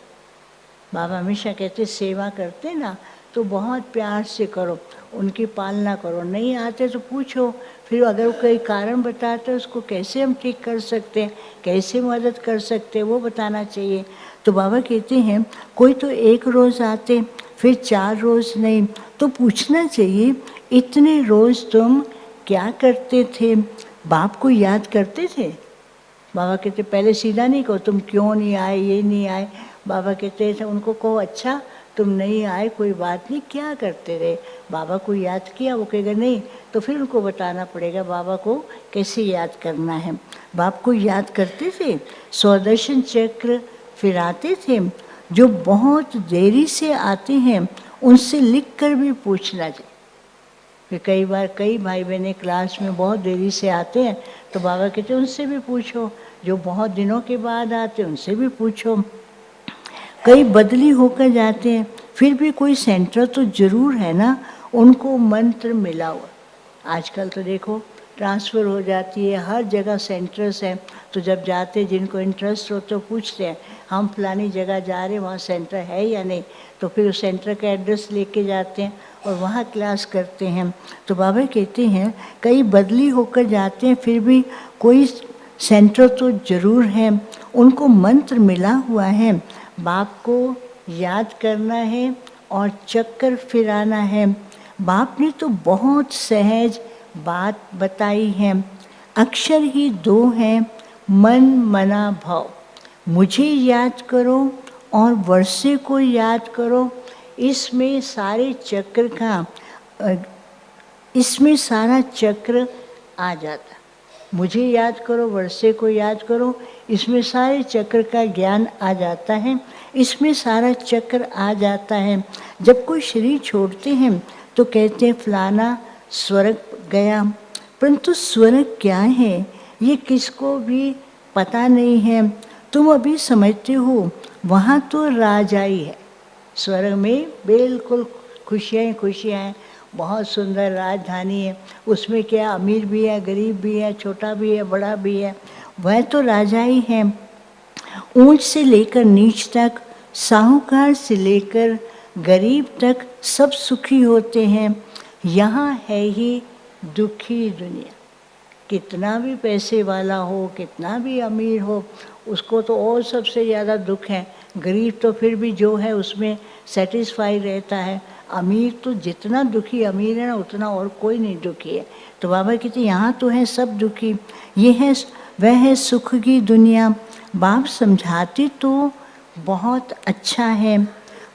बाबा हमेशा कहते सेवा करते ना तो बहुत प्यार से करो, उनकी पालना करो। नहीं आते तो पूछो, फिर अगर कोई कारण बताते उसको कैसे हम ठीक कर सकते हैं, कैसे मदद कर सकते हैं, वो बताना चाहिए। तो बाबा कहते हैं कोई तो 1 रोज़ आते, फिर 4 रोज़ नहीं। तो पूछना चाहिए इतने रोज़ तुम क्या करते थे? बाप को याद करते थे? बाबा कहते पहले सीधा नहीं कहो तुम क्यों नहीं आए, ये नहीं आए। बाबा कहते थे उनको कहो अच्छा तुम नहीं आए कोई बात नहीं, क्या करते रहे? बाबा को याद किया, वो कहेगा नहीं, तो फिर उनको बताना पड़ेगा बाबा को कैसे याद करना है। बाप को याद करते थे, स्वदर्शन चक्र फिराते थे। जो बहुत देरी से आते हैं उनसे लिख कर भी पूछना चाहिए। फिर कई बार कई भाई बहने क्लास में बहुत देरी से आते हैं तो बाबा कहते उनसे भी पूछो। जो बहुत दिनों के बाद आते हैं उनसे भी पूछो। कई बदली होकर जाते हैं, फिर भी कोई सेंटर तो ज़रूर है ना, उनको मंत्र मिला हुआ। आजकल तो देखो ट्रांसफ़र हो जाती है, हर जगह सेंटर्स हैं। तो जब जाते जिनको इंटरेस्ट हो तो पूछते हैं हम फलानी जगह जा रहे हैं, वहाँ सेंटर है या नहीं। तो फिर उस सेंटर का एड्रेस लेके जाते हैं और वहाँ क्लास करते हैं। तो बाबा कहते हैं कई बदली होकर जाते हैं, फिर भी कोई सेंटर तो ज़रूर है, उनको मंत्र मिला हुआ है। बाप को याद करना है और चक्कर फिराना है। बाप ने तो बहुत सहज बात बताई है, अक्षर ही 2 हैं, मन मना भाव। मुझे याद करो और वर्षे को याद करो, इसमें सारे चक्र का इसमें सारा चक्र आ जाता। मुझे याद करो, वर्षे को याद करो, इसमें सारे चक्र का ज्ञान आ जाता है, इसमें सारा चक्र आ जाता है। जब कोई शरीर छोड़ते हैं तो कहते हैं फलाना स्वर्ग गया, परंतु स्वर्ग क्या है ये किसको भी पता नहीं है। तुम अभी समझते हो वहाँ तो राजाई है, स्वर्ग में बिल्कुल खुशियाँ ही खुशियाँ हैं, बहुत सुंदर राजधानी है। उसमें क्या अमीर भी है, गरीब भी है, छोटा भी है, बड़ा भी है, वह तो राजा ही है। ऊंच से लेकर नीच तक, साहूकार से लेकर गरीब तक सब सुखी होते हैं। यहाँ है ही दुखी दुनिया। कितना भी पैसे वाला हो, कितना भी अमीर हो, उसको तो और सबसे ज़्यादा दुख है। गरीब तो फिर भी जो है उसमें सेटिस्फाई रहता है, अमीर तो जितना दुखी अमीर है ना उतना और कोई नहीं दुखी है। तो बाबा कहते यहाँ तो है सब दुखी, ये है वह है सुख की दुनिया। बाप समझाते तो बहुत अच्छा है।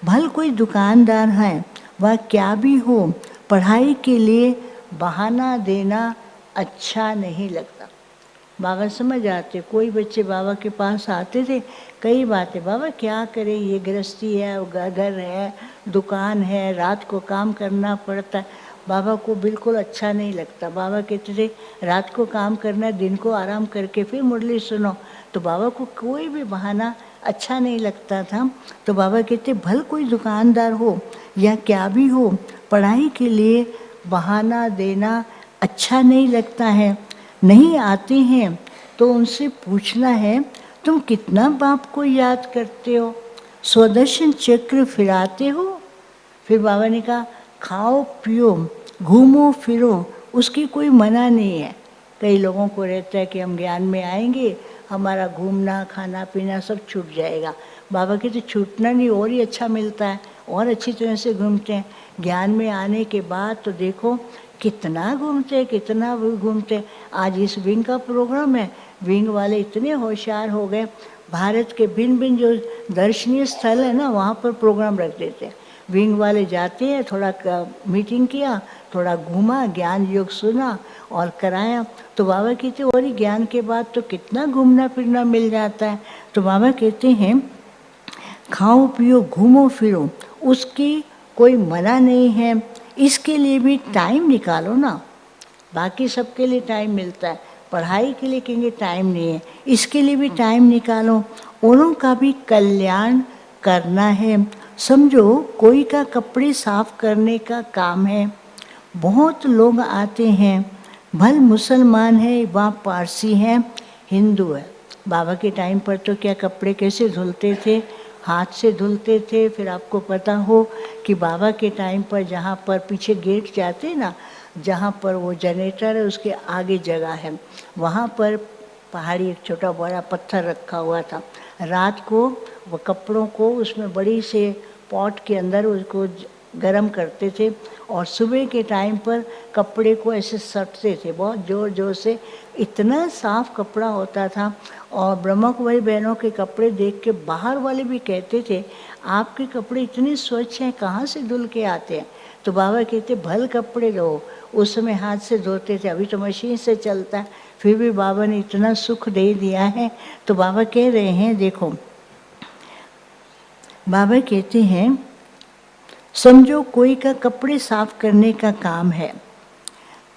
भल कोई दुकानदार है, वह क्या भी हो, पढ़ाई के लिए बहाना देना अच्छा नहीं लगता। बाबा समझ आते, कोई बच्चे बाबा के पास आते थे, कई बातें, बाबा क्या करें, ये गृहस्थी है, घर है, दुकान है, रात को काम करना पड़ता है। बाबा को बिल्कुल अच्छा नहीं लगता। बाबा कहते थे रात को काम करना है, दिन को आराम करके फिर मुरली सुनो। तो बाबा को कोई भी बहाना अच्छा नहीं लगता था। तो बाबा कहते भल कोई दुकानदार हो या क्या भी हो, पढ़ाई के लिए बहाना देना अच्छा नहीं लगता है। नहीं आते हैं तो उनसे पूछना है तुम कितना बाप को याद करते हो, स्वदर्शन चक्र फिराते हो। फिर बाबा ने कहा खाओ पियो घूमो फिरो, उसकी कोई मना नहीं है। कई लोगों को रहता है कि हम ज्ञान में आएंगे हमारा घूमना खाना पीना सब छूट जाएगा। बाबा कहते छूटना नहीं, और ही अच्छा मिलता है, और अच्छी तरह से घूमते हैं। ज्ञान में आने के बाद तो देखो कितना घूमते हैं, कितना घूमते हैं। आज इस विंग का प्रोग्राम है, विंग वाले इतने होशियार हो गए, भारत के भिन्न भिन्न जो दर्शनीय स्थल है ना वहाँ पर प्रोग्राम रख देते हैं। विंग वाले जाते हैं, थोड़ा मीटिंग किया, थोड़ा घूमा, ज्ञान योग सुना और कराया। तो बाबा कहते और ही ज्ञान के बाद तो कितना घूमना फिरना मिल जाता है। तो बाबा कहते हैं खाओ पियो घूमो फिरो, उसकी कोई मना नहीं है, इसके लिए भी टाइम निकालो ना। बाकी सबके लिए टाइम मिलता है, पढ़ाई के लिए कहेंगे टाइम नहीं है, इसके लिए भी टाइम निकालो, औरों का भी कल्याण करना है। समझो कोई का कपड़े साफ करने का काम है। बहुत लोग आते हैं, भल मुसलमान है व पारसी है, हिंदू है। बाबा के टाइम पर तो क्या कपड़े कैसे धुलते थे, हाथ से धुलते थे। फिर आपको पता हो कि बाबा के टाइम पर जहाँ पर पीछे गेट जाते ना, जहाँ पर वो जनरेटर है उसके आगे जगह है, वहाँ पर पहाड़ी एक छोटा बड़ा पत्थर रखा हुआ था। रात को वो कपड़ों को उसमें बड़ी से पॉट के अंदर उसको गरम करते थे और सुबह के टाइम पर कपड़े को ऐसे सटते थे बहुत ज़ोर ज़ोर से, इतना साफ कपड़ा होता था। और ब्रह्मा कुमारी बहनों के कपड़े देख के बाहर वाले भी कहते थे आपके कपड़े इतने स्वच्छ हैं, कहाँ से धुल के आते हैं। तो बाबा कहते भल कपड़े धो, उस समय हाथ से धोते थे, अभी तो मशीन से चलता है, फिर भी बाबा ने इतना सुख दे दिया है। तो बाबा कह रहे हैं देखो, बाबा कहते हैं समझो कोई का कपड़े साफ करने का काम है।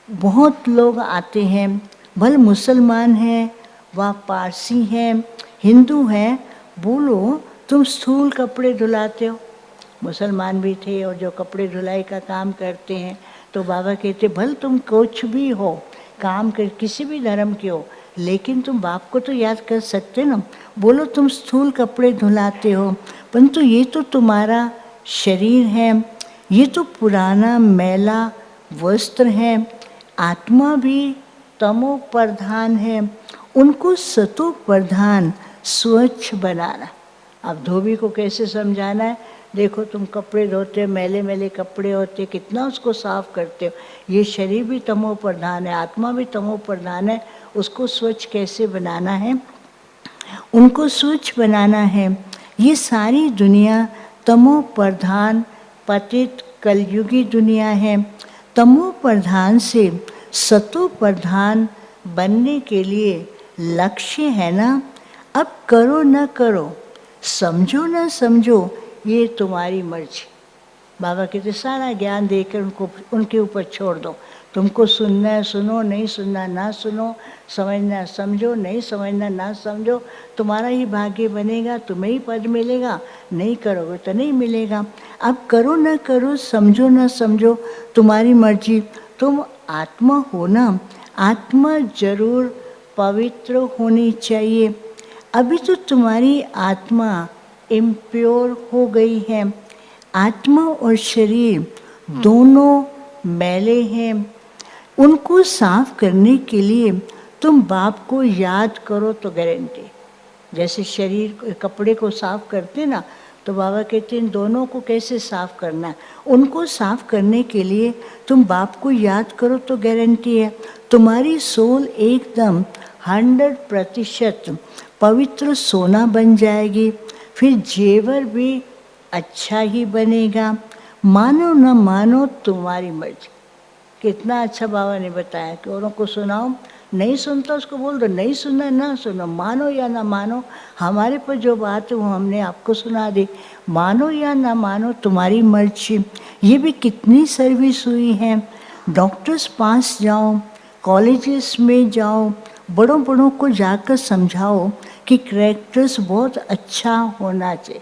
बहुत लोग आते हैं, भले मुसलमान हैं व पारसी हैं, हिंदू हैं, बोलो तुम स्थूल कपड़े धुलाते हो। मुसलमान भी थे और जो कपड़े धुलाई का काम करते हैं। तो बाबा कहते भले तुम कुछ भी हो, काम कर किसी भी धर्म के हो, लेकिन तुम बाप को तो याद कर सकते ना। बोलो तुम स्थूल कपड़े धुलाते हो, परंतु ये तो तुम्हारा शरीर है, ये तो पुराना मैला वस्त्र है। आत्मा भी तमो प्रधान है, उनको सतो प्रधान स्वच्छ बनाना। अब धोबी को कैसे समझाना है, देखो तुम कपड़े धोते हो, मैले मैले कपड़े होते, कितना उसको साफ करते हो। ये शरीर भी तमो प्रधान है, आत्मा भी तमो प्रधान है, उसको स्वच्छ कैसे बनाना है, उनको स्वच्छ बनाना है। ये सारी दुनिया तमो प्रधान पतित कलयुगी दुनिया है। तमो प्रधान से सतो प्रधान बनने के लिए लक्ष्य है ना। अब करो न करो, समझो न समझो, ये तुम्हारी मर्जी। बाबा कहते सारा ज्ञान देकर उनको उनके ऊपर छोड़ दो। तुमको सुनना है सुनो, नहीं सुनना ना सुनो, समझना समझो, नहीं समझना ना समझो, तुम्हारा ही भाग्य बनेगा, तुम्हें ही पद मिलेगा, नहीं करोगे तो नहीं मिलेगा। अब करो न करो, समझो न समझो, तुम्हारी मर्जी। तुम आत्मा हो ना, आत्मा जरूर पवित्र होनी चाहिए। अभी तो तुम्हारी आत्मा इम्प्योर हो गई है। आत्मा और शरीर दोनों मैले हैं, उनको साफ करने के लिए तुम बाप को याद करो तो गारंटी। जैसे शरीर कपड़े को साफ करते ना, तो बाबा कहते हैं इन दोनों को कैसे साफ करना है। उनको साफ करने के लिए तुम बाप को याद करो तो गारंटी है तुम्हारी सोल एकदम 100% पवित्र सोना बन जाएगी। फिर जेवर भी अच्छा ही बनेगा। मानो न मानो तुम्हारी मर्जी। कितना अच्छा बाबा ने बताया कि औरों को सुनाओ, नहीं सुनता उसको बोल दो नहीं सुनना ना सुनो, मानो या ना मानो, हमारे पर जो बात है वो हमने आपको सुना दी। मानो या ना मानो तुम्हारी मर्जी। ये भी कितनी सर्विस हुई है। डॉक्टर्स पास जाओ, कॉलेजेस में जाओ, बड़ों बड़ों को जाकर समझाओ कि कैरेक्टर्स बहुत अच्छा होना चाहिए।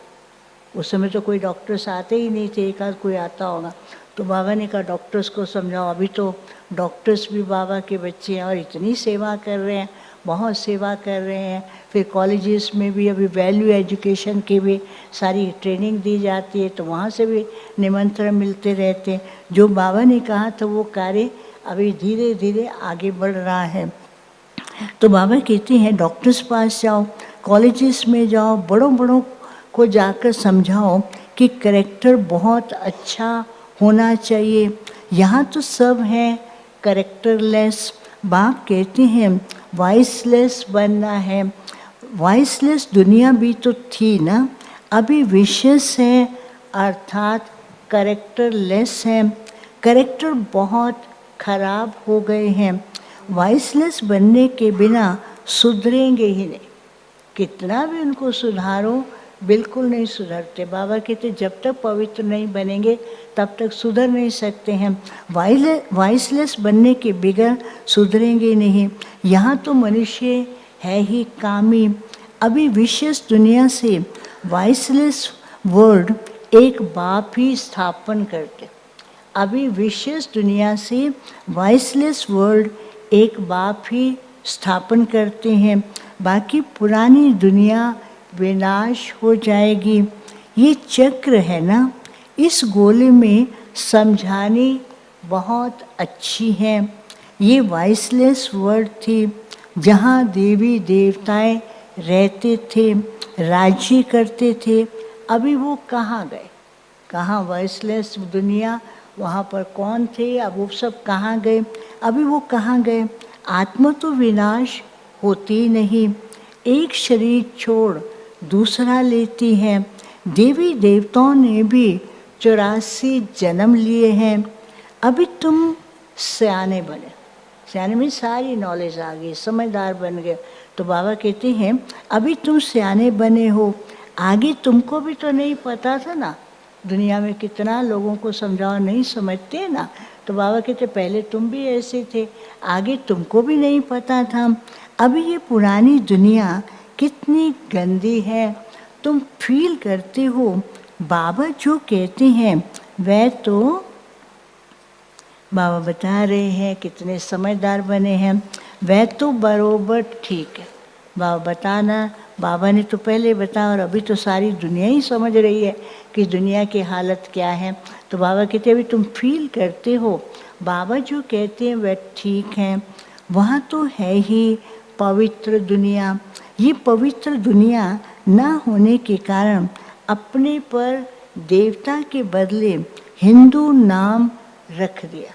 उस समय तो कोई डॉक्टर्स आते ही नहीं थे, एक आध कोई आता होगा। तो बाबा ने कहा डॉक्टर्स को समझाओ। अभी तो डॉक्टर्स भी बाबा के बच्चे हैं और इतनी सेवा कर रहे हैं, बहुत सेवा कर रहे हैं। फिर कॉलेजेस में भी अभी वैल्यू एजुकेशन की भी सारी ट्रेनिंग दी जाती है, तो वहाँ से भी निमंत्रण मिलते रहते हैं। जो बाबा ने कहा था वो कार्य अभी धीरे धीरे आगे बढ़ रहा है। तो बाबा कहते हैं डॉक्टर्स पास जाओ, कॉलेजेस में जाओ, बड़ों बड़ों को जाकर समझाओ कि करेक्टर बहुत अच्छा होना चाहिए। यहाँ तो सब हैं करेक्टरलेस। बाप कहते हैं वॉइसलेस बनना है। वॉइसलेस दुनिया भी तो थी ना, अभी विशेष है अर्थात करेक्टरलेस है। करेक्टर बहुत खराब हो गए हैं। वॉइसलेस बनने के बिना सुधरेंगे ही नहीं। कितना भी उनको सुधारो बिल्कुल नहीं सुधरते। बाबा कहते जब तक पवित्र नहीं बनेंगे तब तक सुधर नहीं सकते हैं। वॉइसलेस बनने के बगैर सुधरेंगे नहीं। यहाँ तो मनुष्य है ही कामी। अभी विशेष दुनिया से वॉइसलेस वर्ल्ड एक बाप ही स्थापन करते। अभी विशेष दुनिया से वॉइसलेस वर्ल्ड एक बाप ही स्थापन करते हैं। बाकी पुरानी दुनिया विनाश हो जाएगी। ये चक्र है ना, इस गोले में समझानी बहुत अच्छी है। ये वॉइसलेस वर्ल्ड थी जहाँ देवी देवताएं रहते थे, राज्य करते थे। अभी वो कहाँ गए? कहाँ वॉइसलेस दुनिया, वहाँ पर कौन थे? अब वो सब कहाँ गए? अभी वो कहाँ गए? आत्मा तो विनाश होती नहीं, एक शरीर छोड़ दूसरा लेती है। देवी देवताओं ने भी 84 जन्म लिए हैं। अभी तुम सयाने बने, सयाने में सारी नॉलेज आ गई, समझदार बन गए। तो बाबा कहते हैं अभी तुम सयाने बने हो, आगे तुमको भी तो नहीं पता था ना। दुनिया में कितना लोगों को समझाओ नहीं समझते ना। तो बाबा कहते पहले तुम भी ऐसे थे, आगे तुमको भी नहीं पता था। अभी ये पुरानी दुनिया कितनी गंदी है, तुम फील करते हो। बाबा जो कहते हैं वह तो बाबा बता रहे हैं, कितने समझदार बने हैं, वह तो बरोबर ठीक है। बाबा बताना, बाबा ने तो पहले बताया और अभी तो सारी दुनिया ही समझ रही है कि दुनिया की हालत क्या है। तो बाबा कहते हैं अभी तुम फील करते हो, बाबा जो कहते हैं वह ठीक है। वहाँ तो है ही पवित्र दुनिया। ये पवित्र दुनिया ना होने के कारण अपने पर देवता के बदले हिंदू नाम रख दिया।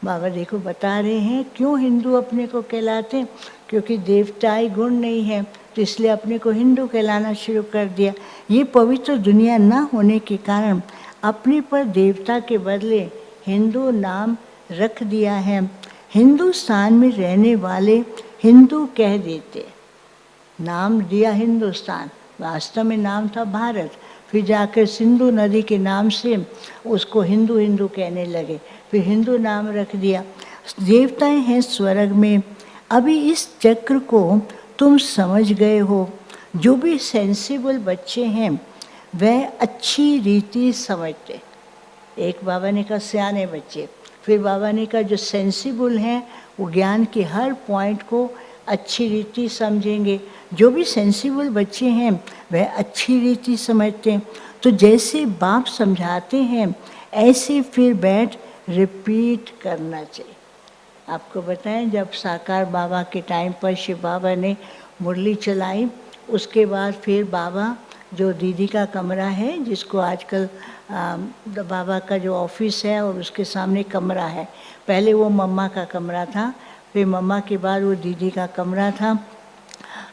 बाबा देखो बता रहे हैं क्यों हिंदू अपने को कहलाते हैं, क्योंकि देवताई गुण नहीं है तो इसलिए अपने को हिंदू कहलाना शुरू कर दिया। ये पवित्र दुनिया ना होने के कारण अपने पर देवता के बदले हिंदू नाम रख दिया है। हिंदुस्तान में रहने वाले हिंदू कह देते, नाम दिया हिंदुस्तान, वास्तव में नाम था भारत। फिर जाकर सिंधु नदी के नाम से उसको हिंदू हिंदू कहने लगे, फिर हिंदू नाम रख दिया। देवताएं हैं स्वर्ग में। अभी इस चक्र को तुम समझ गए हो। जो भी सेंसिबल बच्चे हैं वह अच्छी रीति समझते। एक बाबा ने कहा सियाने बच्चे, फिर बाबा ने कहा जो सेंसिबल हैं वो ज्ञान के हर पॉइंट को अच्छी रीति समझेंगे। जो भी सेंसिबल बच्चे हैं वह अच्छी रीति समझते हैं। तो जैसे बाप समझाते हैं ऐसे फिर बैठ रिपीट करना चाहिए। आपको बताएं जब साकार बाबा के टाइम पर शिव बाबा ने मुरली चलाई, उसके बाद फिर बाबा जो दीदी का कमरा है जिसको आजकल बाबा का जो ऑफिस है और उसके सामने कमरा है, पहले वो मम्मा का कमरा था, फिर मम्मा के बाद वो दीदी का कमरा था।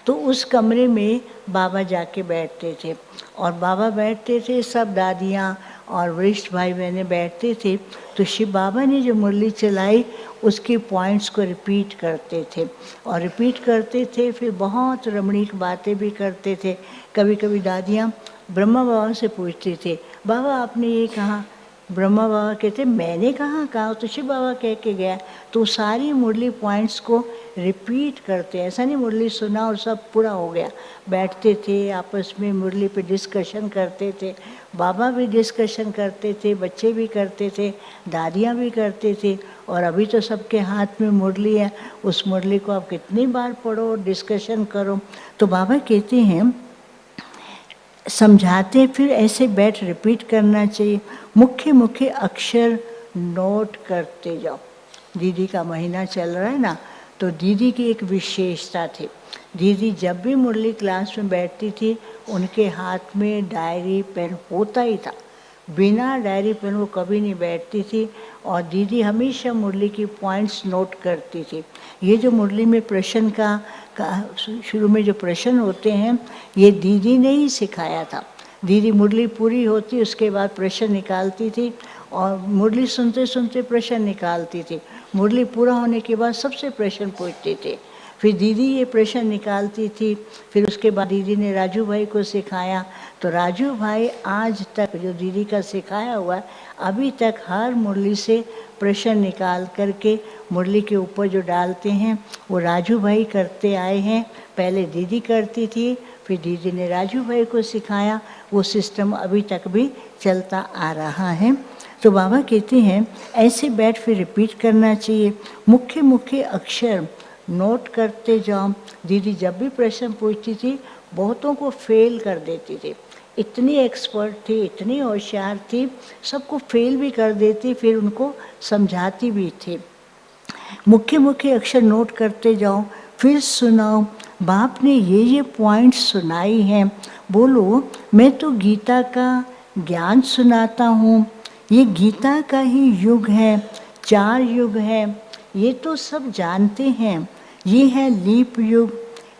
तो उस कमरे में बाबा जाके बैठते थे और बाबा बैठते थे, सब दादियाँ और वरिष्ठ भाई बहने बैठते थे। तो शिव बाबा ने जो मुरली चलाई उसके पॉइंट्स को रिपीट करते थे और रिपीट करते थे, फिर बहुत रमणीक बातें भी करते थे। कभी कभी दादियाँ ब्रह्मा बाबा से पूछते थे बाबा आपने ये कहा, ब्रह्मा बाबा कहते मैंने कहाँ कहा, तो शिव बाबा कह के गया। तो सारी मुरली पॉइंट्स को रिपीट करते, ऐसा नहीं मुरली सुना और सब पूरा हो गया। बैठते थे आपस में मुरली पे डिस्कशन करते थे, बाबा भी डिस्कशन करते थे, बच्चे भी करते थे, दादियाँ भी करते थे और अभी तो सबके हाथ में मुरली है, उस मुरली को आप कितनी बार पढ़ो, डिस्कशन करो। तो बाबा कहते हैं, समझाते फिर ऐसे बैठ रिपीट करना चाहिए, मुख्य मुख्य अक्षर नोट करते जाओ। दीदी का महीना चल रहा है ना, तो दीदी की एक विशेषता थी। दीदी जब भी मुरली क्लास में बैठती थी, उनके हाथ में डायरी पेन होता ही था, बिना डायरी पेन वो कभी नहीं बैठती थी। और दीदी हमेशा मुरली की पॉइंट्स नोट करती थी। ये जो मुरली में प्रश्न का शुरू में जो प्रश्न होते हैं, ये दीदी ने ही सिखाया था। दीदी मुरली पूरी होती उसके बाद प्रश्न निकालती थी, और मुरली सुनते सुनते प्रश्न निकालती थी। मुरली पूरा होने के बाद सबसे प्रश्न पूछते थे, फिर दीदी ये प्रश्न निकालती थी। फिर उसके बाद दीदी ने राजू भाई को सिखाया, तो राजू भाई आज तक जो दीदी का सिखाया हुआ, अभी तक हर मुरली से प्रश्न निकाल करके मुरली के ऊपर जो डालते हैं वो राजू भाई करते आए हैं। पहले दीदी करती थी, फिर दीदी ने राजू भाई को सिखाया। वो सिस्टम अभी तक भी चलता आ रहा है। तो बाबा कहते हैं ऐसे बैठ फिर रिपीट करना चाहिए, मुख्य मुख्य अक्षर नोट करते जाओ। दीदी जब भी प्रश्न पूछती थी, बहुतों को फेल कर देती थी। इतनी एक्सपर्ट थी, इतनी होशियार थी, सबको फेल भी कर देती, फिर उनको समझाती भी थी। मुख्य मुख्य अक्षर नोट करते जाओ, फिर सुनाओ। बाप ने ये पॉइंट्स सुनाई हैं, बोलो मैं तो गीता का ज्ञान सुनाता हूँ। ये गीता का ही युग है, 4 युग है, ये तो सब जानते हैं। ये है लीप युग,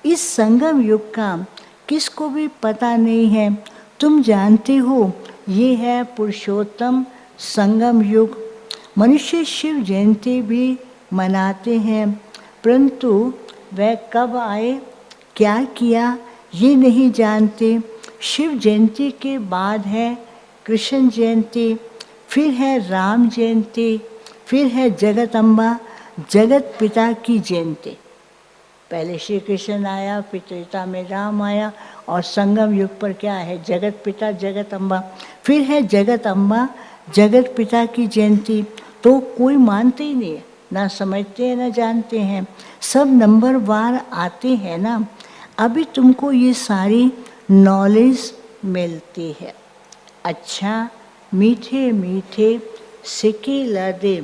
इस संगम युग का किसको भी पता नहीं है। तुम जानते हो ये है पुरुषोत्तम संगम युग। मनुष्य शिव जयंती भी मनाते हैं, परंतु वह कब आए, क्या किया, ये नहीं जानते। शिव जयंती के बाद है कृष्ण जयंती, फिर है राम जयंती, फिर है जगत अम्बा जगत पिता की जयंती। पहले श्री कृष्ण आया, फिर त्रेता में राम आया, और संगम युग पर क्या है, जगत पिता जगत अम्बा। फिर है जगत अम्बा जगत पिता की जयंती। तो कोई मानते ही नहीं है, ना समझते हैं ना जानते हैं, सब नंबर वार आते हैं ना। अभी तुमको ये सारी नॉलेज मिलती है। अच्छा मीठे मीठे सिक्के लदे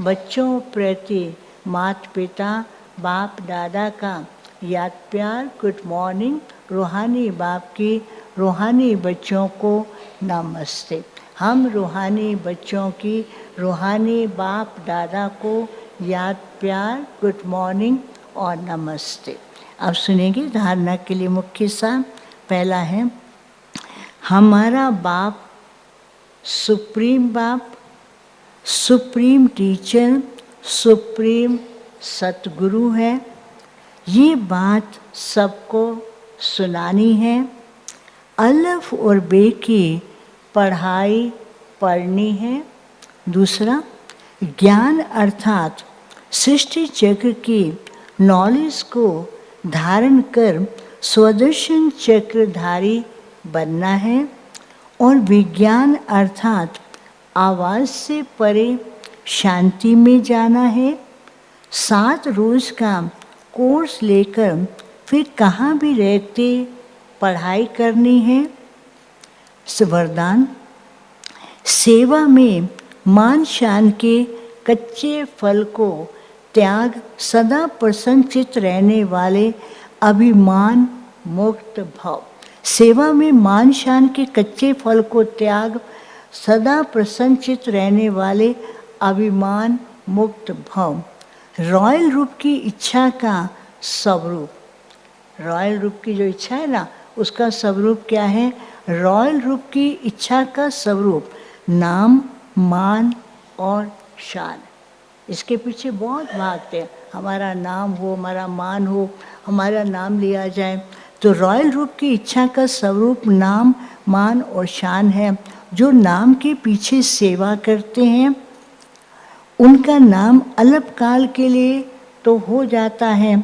बच्चों प्रति माता पिता बाप दादा का याद प्यार, गुड मॉर्निंग। रूहानी बाप की रूहानी बच्चों को नमस्ते। हम रूहानी बच्चों की रूहानी बाप दादा को याद प्यार, गुड मॉर्निंग और नमस्ते। अब सुनेंगे धारणा के लिए मुख्य सा। पहला है, हमारा बाप सुप्रीम बाप, सुप्रीम टीचर, सुप्रीम सतगुरु है। ये बात सबको सुनानी है। अल्फ और बे की पढ़ाई पढ़नी है। दूसरा, ज्ञान अर्थात सृष्टि चक्र की नॉलेज को धारण कर स्वदर्शन चक्रधारी बनना है। और विज्ञान अर्थात आवाज़ से परे शांति में जाना है। 7 रोज का कोर्स लेकर फिर कहाँ भी रहते पढ़ाई करनी है। वरदान, सेवा में मान शान के कच्चे फल को त्याग सदा प्रसन्नचित्त रहने वाले अभिमान मुक्त भाव। सेवा में मान शान के कच्चे फल को त्याग सदा प्रसन्नचित्त रहने वाले अभिमान मुक्त भाव। रॉयल रूप की इच्छा का स्वरूप, रॉयल रूप की जो इच्छा है ना, उसका स्वरूप क्या है? रॉयल रूप की इच्छा का स्वरूप नाम, मान और शान। इसके पीछे बहुत भागते हैं, हमारा नाम हो, हमारा मान हो, हमारा नाम लिया जाए। तो रॉयल रूप की इच्छा का स्वरूप नाम, मान और शान है। जो नाम के पीछे सेवा करते हैं उनका नाम अल्पकाल के लिए तो हो जाता है,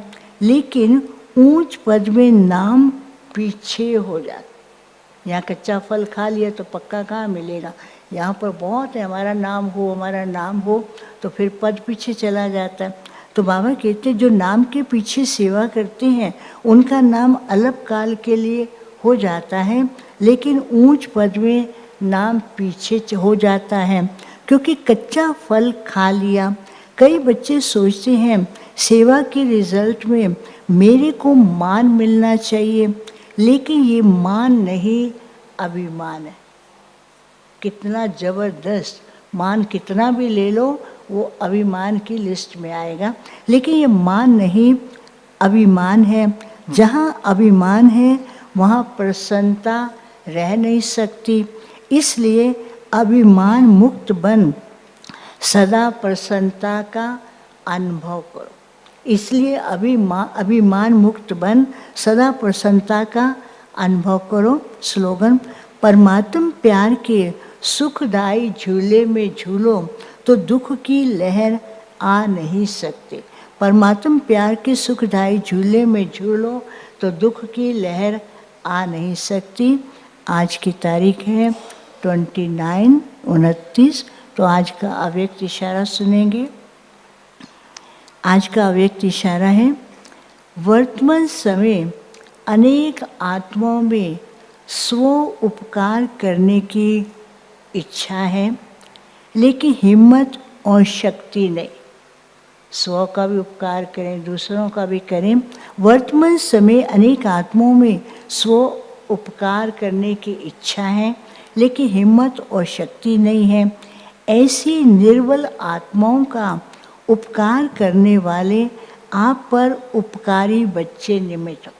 लेकिन ऊंच पद में नाम पीछे हो जाता। यहाँ कच्चा फल खा लिया तो पक्का कहाँ मिलेगा। यहाँ पर बहुत है, हमारा नाम हो, हमारा नाम हो, तो फिर पद पीछे चला जाता है। तो बाबा कहते जो नाम के पीछे सेवा करते हैं उनका नाम अल्प काल के लिए हो जाता है, लेकिन ऊंच पद में नाम पीछे हो जाता है, क्योंकि कच्चा फल खा लिया। कई बच्चे सोचते हैं सेवा के रिजल्ट में मेरे को मान मिलना चाहिए, लेकिन ये मान नहीं, अभिमान है। कितना ज़बरदस्त मान, कितना भी ले लो वो अभिमान की लिस्ट में आएगा, लेकिन ये मान नहीं, अभिमान है। जहाँ अभिमान है वहाँ प्रसन्नता रह नहीं सकती, इसलिए अभिमान मुक्त बन सदा प्रसन्नता का अनुभव करो। इसलिए अभिमान मुक्त बन सदा प्रसन्नता का अनुभव करो। स्लोगन, परमात्म प्यार के सुखदाई झूले में झूलो तो दुख की लहर आ नहीं सकती। परमात्म प्यार के सुखदाई झूले में झूलो तो दुख की लहर आ नहीं सकती। आज की तारीख है 29/29। तो आज का अव्यक्त इशारा सुनेंगे। आज का अव्यक्त इशारा है, वर्तमान समय अनेक आत्माओं में स्व उपकार करने की इच्छा है, लेकिन हिम्मत और शक्ति नहीं। स्व का भी उपकार करें, दूसरों का भी करें। वर्तमान समय अनेक आत्माओं में स्व उपकार करने की इच्छा है, लेकिन हिम्मत और शक्ति नहीं है। ऐसी निर्बल आत्माओं का उपकार करने वाले आप पर उपकारी बच्चे निमित्त हो।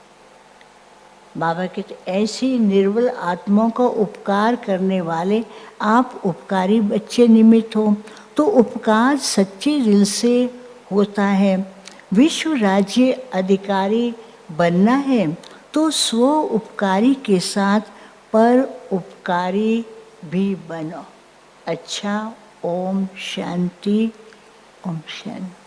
बाबा कहते ऐसी निर्बल आत्माओं का उपकार करने वाले आप उपकारी बच्चे निमित्त हो। तो उपकार सच्चे दिल से होता है। विश्व राज्य अधिकारी बनना है तो स्व उपकारी के साथ पर उपकारी भी बनो। अच्छा, ओम शांति, ओम शांति।